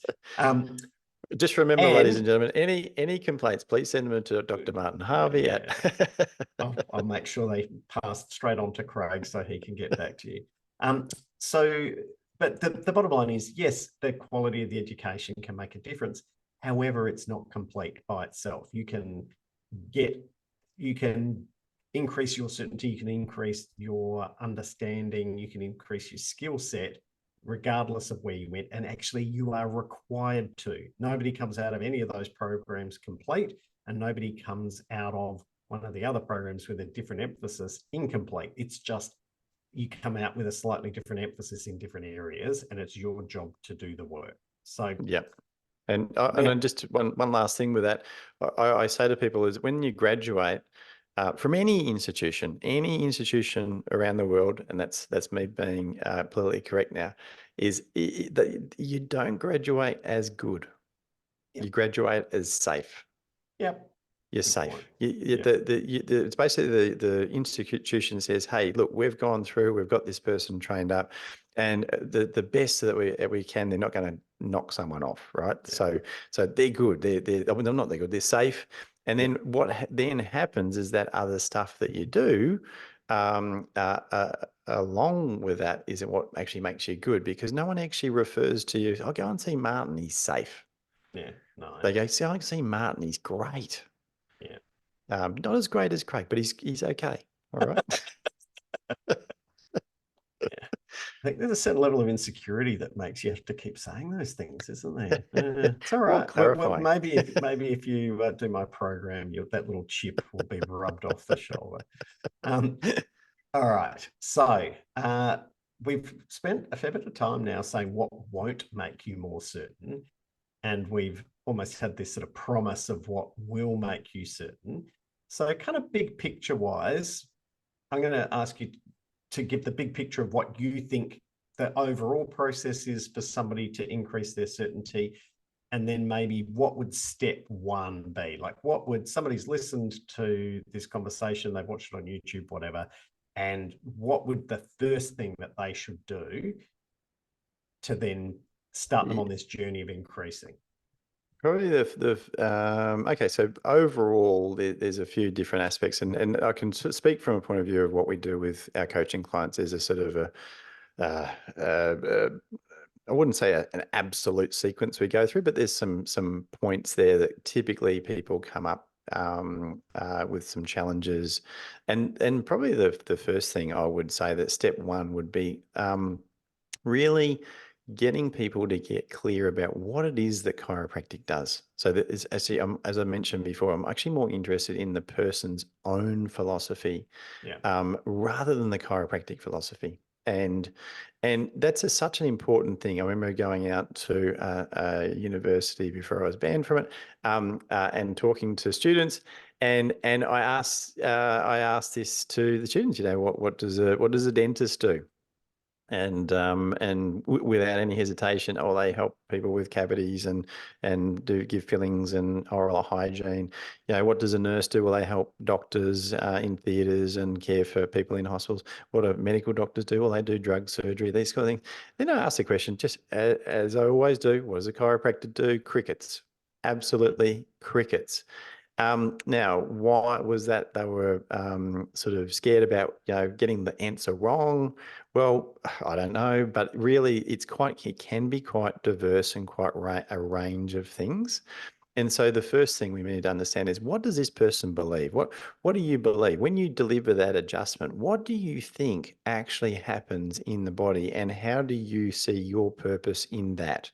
Just remember, ladies and gentlemen, any complaints, please send them to Dr. Martin Harvey. I'll make sure they pass straight on to Craig so he can get back to you. But the bottom line is, yes, the quality of the education can make a difference. However, it's not complete by itself. You can increase your certainty, you can increase your understanding, you can increase your skill set, regardless of where you went. And actually, you are required to. Nobody comes out of any of those programs complete, and nobody comes out of one of the other programs with a different emphasis incomplete. It's just, you come out with a slightly different emphasis in different areas, and it's your job to do the work. So, yeah. And just one last thing with that, I say to people is, when you graduate from any institution around the world, and that's me being politically correct now, is that you don't graduate as good. You graduate as safe. Yep. You're safe. It's basically the institution says, hey, look, we've gone through, we've got this person trained up, and the best that we can, they're not going to knock someone off, right? Yeah. So they're good. They're not they're good. They're safe. And then what then happens is that other stuff that you do along with that is what actually makes you good, because no one actually refers to you, I'll go and see Martin, he's safe. Yeah, no. They go, see, I can see Martin, he's great. Yeah. Not as great as Craig, but he's okay. All right. Yeah. I think there's a certain level of insecurity that makes you have to keep saying those things, isn't there? It's all right. Well, maybe if you do my program, that little chip will be rubbed off the shoulder. All right. So we've spent a fair bit of time now saying what won't make you more certain, and we've almost had this sort of promise of what will make you certain. So kind of big picture wise, I'm going to ask you to give the big picture of what you think the overall process is for somebody to increase their certainty. And then maybe what would step one be? Like, what would, somebody's listened to this conversation, they've watched it on YouTube, whatever, and what would the first thing that they should do to then start them on this journey of increasing? Probably okay, so overall, there's a few different aspects, and I can speak from a point of view of what we do with our coaching clients. There's a sort of I wouldn't say an absolute sequence we go through, but there's some points there that typically people come up with some challenges, and probably the first thing I would say, that step one would be really getting people to get clear about what it is that chiropractic does. So that is actually, as I mentioned before, I'm actually more interested in the person's own philosophy Yeah. rather than the chiropractic philosophy. And that's such an important thing. I remember going out to a university before I was banned from it, and talking to students, and I asked this to the students. What does a dentist do? And without any hesitation, they help people with cavities and give fillings and oral hygiene. What does a nurse do? Well, they help doctors in theatres and care for people in hospitals. What do medical doctors do? Well, they do drug surgery, these kind of things. Then I ask the question, just as I always do, what does a chiropractor do? Crickets. Absolutely crickets. Now, why was that? They were sort of scared about, getting the answer wrong. Well, I don't know, but really, it can be quite diverse and quite a range of things. And so the first thing we need to understand is, what does this person believe? What do you believe? When you deliver that adjustment, what do you think actually happens in the body, and how do you see your purpose in that?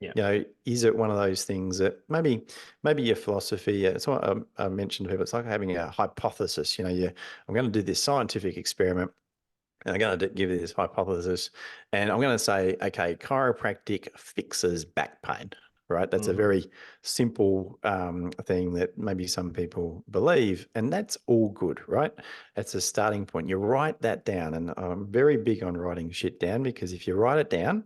Yeah. Is it one of those things that maybe your philosophy, it's what I mentioned to people, it's like having a hypothesis. I'm going to do this scientific experiment, and I'm going to give you this hypothesis, and I'm going to say, okay, chiropractic fixes back pain, right? That's a very simple thing that maybe some people believe, and that's all good, right? That's a starting point. You write that down, and I'm very big on writing shit down, because if you write it down,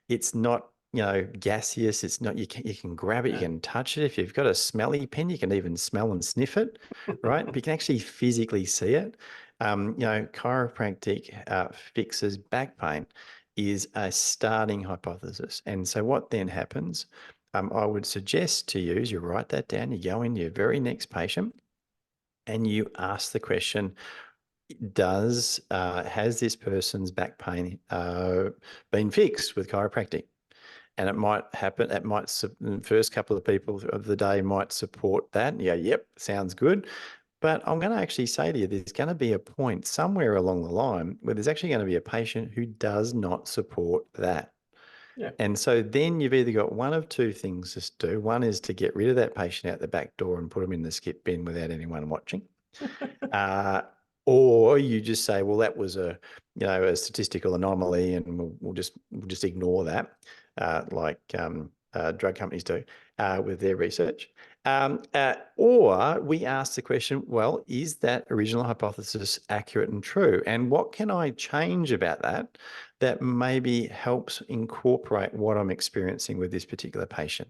it's not, gaseous. It's not, you can grab it, you can touch it. If you've got a smelly pen, you can even smell and sniff it, right? But you can actually physically see it. Chiropractic fixes back pain is a starting hypothesis. And so what then happens, I would suggest to you is you write that down, you go in your very next patient, and you ask the question, has this person's back pain been fixed with chiropractic? And it might happen, the first couple of people of the day might support that. Yeah, yep, sounds good. But I'm going to actually say to you, there's going to be a point somewhere along the line where there's actually going to be a patient who does not support that. Yeah. And so then you've either got one of two things to do. One is to get rid of that patient out the back door and put them in the skip bin without anyone watching. Or you just say, well, that was a statistical anomaly, and we'll just ignore that, like drug companies do with their research. Or we ask the question, well, is that original hypothesis accurate and true? And what can I change about that maybe helps incorporate what I'm experiencing with this particular patient?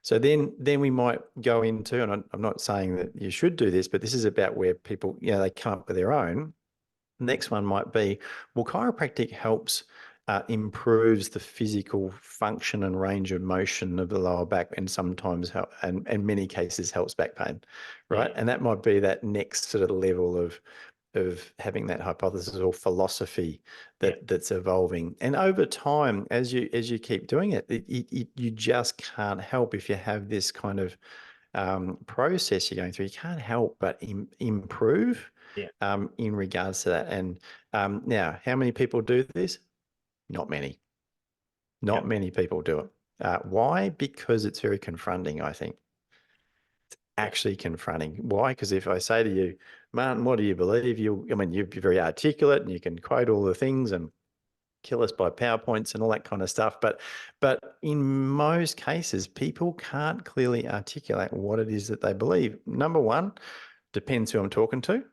So then we might go into, and I'm not saying that you should do this, but this is about where people, they come up with their own. Next one might be, well, chiropractic helps, improves the physical function and range of motion of the lower back, and sometimes and in many cases helps back pain, right? Yeah. And that might be that next sort of level of having that hypothesis or philosophy that's evolving. And over time, as you keep doing it, you just can't help, if you have this kind of process you're going through, you can't help but improve Yeah. in regards to that. And now, how many people do this? Not many. Not many people do it. Why? Because it's very confronting, I think. Actually confronting. Why? Because if I say to you, Martin, what do you believe? You'll be very articulate and you can quote all the things and kill us by PowerPoints and all that kind of stuff. But in most cases, people can't clearly articulate what it is that they believe. Number one, depends who I'm talking to.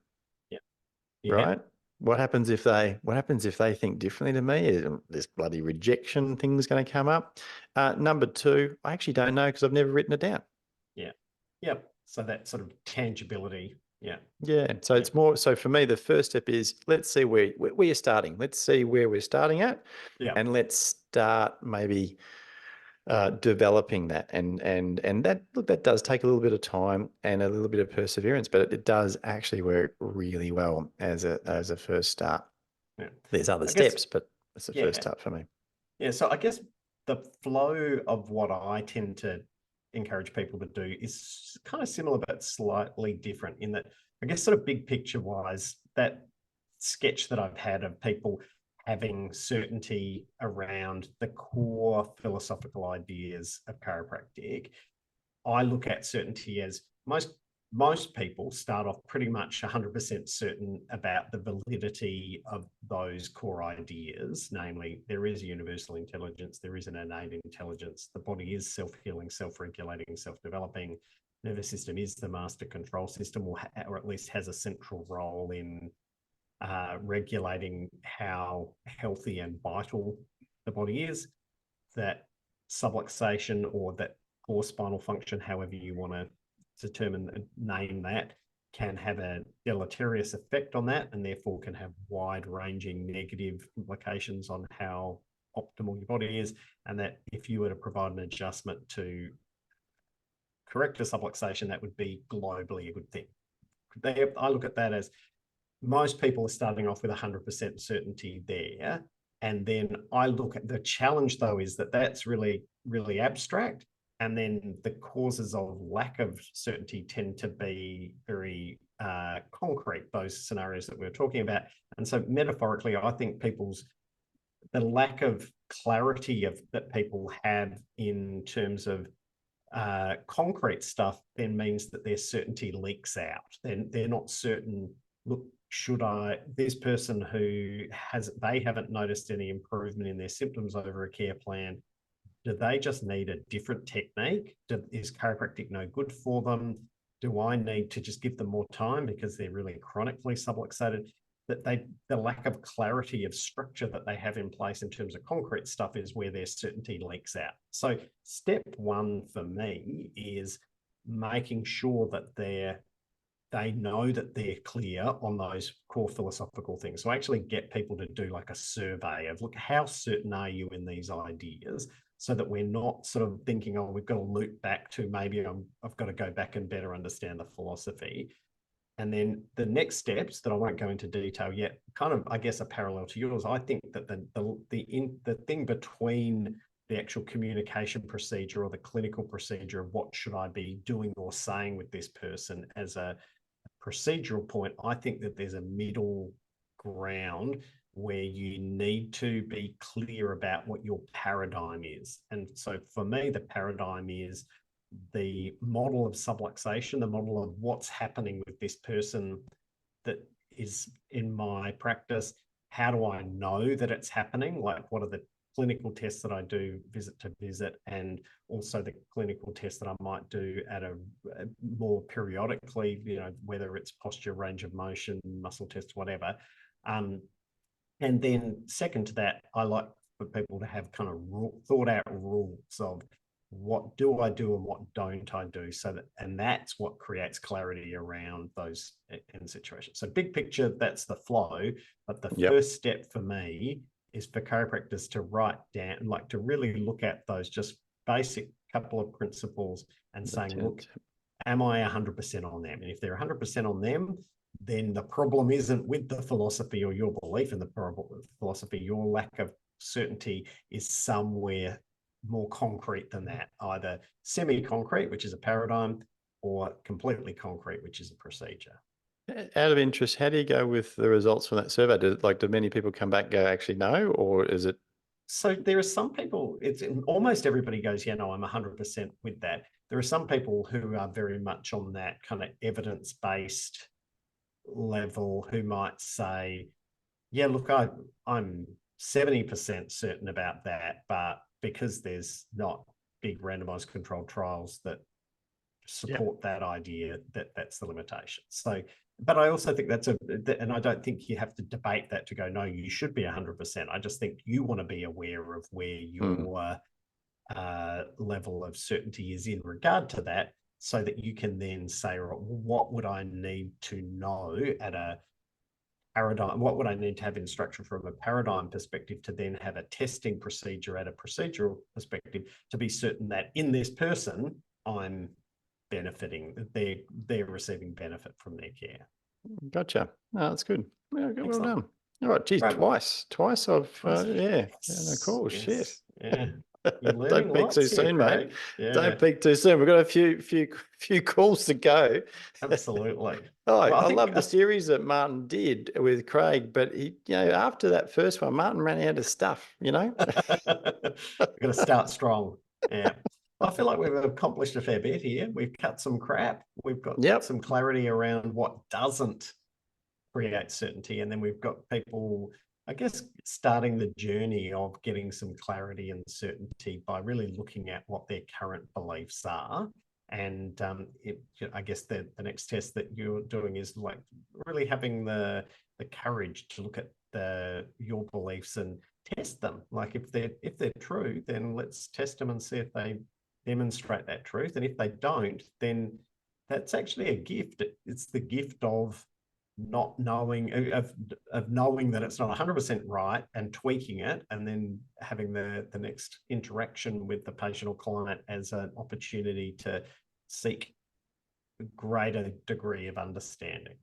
Yeah. Right? What happens if they think differently to me? This bloody rejection thing's going to come up. Number two, I actually don't know, because I've never written it down. Yeah. Yep. So that sort of tangibility. Yeah. Yeah. So it's more, so for me, the first step is, let's see where you're starting. Let's see where we're starting at. Yeah. And let's start maybe developing that. And that does take a little bit of time and a little bit of perseverance, but it does actually work really well as a first start. Yeah. There's other I guess, steps, but it's the first start for me. Yeah. So I guess the flow of what I tend to encourage people to do is kind of similar, but slightly different, in that, I guess, sort of big picture wise, that sketch that I've had of people having certainty around the core philosophical ideas of chiropractic. I look at certainty as most people start off pretty much 100% certain about the validity of those core ideas, namely, there is a universal intelligence, there is an innate intelligence, the body is self-healing, self-regulating, self-developing, nervous system is the master control system, or at least has a central role in regulating how healthy and vital the body is, that subluxation or that core spinal function, however you want to name that, can have a deleterious effect on that, and therefore can have wide-ranging negative implications on how optimal your body is, and that if you were to provide an adjustment to correct a subluxation, that would be globally a good thing. I look at that as most people are starting off with 100% certainty there. And then I look at the challenge, though, is that that's really, really abstract. And then the causes of lack of certainty tend to be very concrete, those scenarios that we were talking about. And so metaphorically, I think the lack of clarity that people have in terms of concrete stuff then means that their certainty leaks out. They're not certain, look, this person who they haven't noticed any improvement in their symptoms over a care plan, do they just need a different technique? Is chiropractic no good for them? Do I need to just give them more time because they're really chronically subluxated? The lack of clarity of structure that they have in place in terms of concrete stuff is where their certainty leaks out. So step one for me is making sure that they know that they're clear on those core philosophical things. So I actually get people to do like a survey of, look, how certain are you in these ideas, so that we're not sort of thinking, oh, we've got to loop back to maybe I've got to go back and better understand the philosophy. And then the next steps that I won't go into detail yet, kind of, I guess, a parallel to yours. I think that the thing between the actual communication procedure or the clinical procedure of what should I be doing or saying with this person as a procedural point, I think that there's a middle ground where you need to be clear about what your paradigm is. And so for me, the paradigm is the model of subluxation, the model of what's happening with this person that is in my practice. How do I know that it's happening? Like, what are the clinical tests that I do visit to visit, and also the clinical tests that I might do at a more periodically, whether it's posture, range of motion, muscle tests, whatever. And then second to that, I like for people to have kind of thought out rules of what do I do and what don't I do, and that's what creates clarity around those in situations. So big picture, that's the flow. But the first step for me is for chiropractors to write down, like to really look at those just basic couple of principles and saying, look, am I 100% on them? And if they're 100% on them, then the problem isn't with the philosophy or your belief in the philosophy. Your lack of certainty is somewhere more concrete than that, either semi-concrete, which is a paradigm, or completely concrete, which is a procedure. Out of interest, how do you go with the results from that survey? Do many people come back and go, actually, no, or is it? So there are some people, it's almost everybody goes, yeah, no, I'm 100% with that. There are some people who are very much on that kind of evidence-based level who might say, yeah, look, I'm 70% certain about that, but because there's not big randomized controlled trials that support that idea, that's the limitation. So, but I also think and I don't think you have to debate that to go, no, you should be 100%. I just think you want to be aware of where your level of certainty is in regard to that, so that you can then say, what would I need to know at a paradigm? What would I need to have instruction from a paradigm perspective to then have a testing procedure at a procedural perspective to be certain that in this person, I'm benefiting, they're receiving benefit from their care. Gotcha. No, that's good. Yeah, well done. All right, geez, right. Twice I've, yeah, no, cool, yes. Shit. Yeah. You're learning Don't peak too lots here, soon, mate. Craig. Yeah, Don't peak too soon. We've got a few calls to go. absolutely. Oh, Well, I I think love the series that Martin did with Craig, but he, after that first one, Martin ran out of stuff, we've got to start strong. Yeah. I feel like we've accomplished a fair bit here. We've cut some crap. We've got Yep. some clarity around what doesn't create certainty. And then we've got people, I guess, starting the journey of getting some clarity and certainty by really looking at what their current beliefs are. And I guess the next test that you're doing is like really having the courage to look at your beliefs and test them. Like if they're true, then let's test them and see if they demonstrate that truth. And if they don't, then that's actually a gift. It's the gift of not knowing of knowing that it's not 100% right and tweaking it, and then having the next interaction with the patient or client as an opportunity to seek a greater degree of understanding.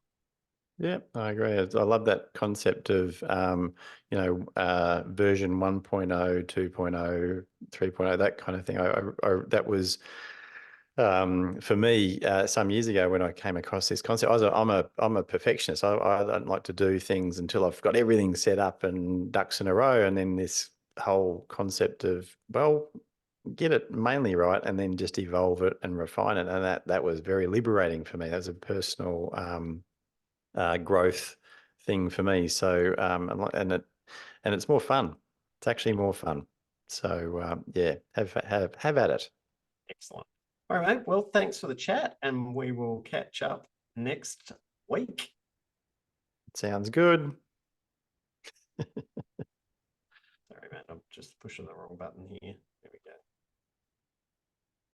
Yeah, I agree. I love that concept of, version 1.0, 2.0, 3.0, that kind of thing. That was, for me, some years ago when I came across this concept. I'm a perfectionist. I don't like to do things until I've got everything set up and ducks in a row. And then this whole concept of, well, get it mainly right and then just evolve it and refine it. And that was very liberating for me. That was a personal growth thing for me. So and it's more fun. It's actually more fun. So yeah, have at it. Excellent. All right. Well, thanks for the chat, and we will catch up next week. Sounds good. Sorry, man. I'm just pushing the wrong button here.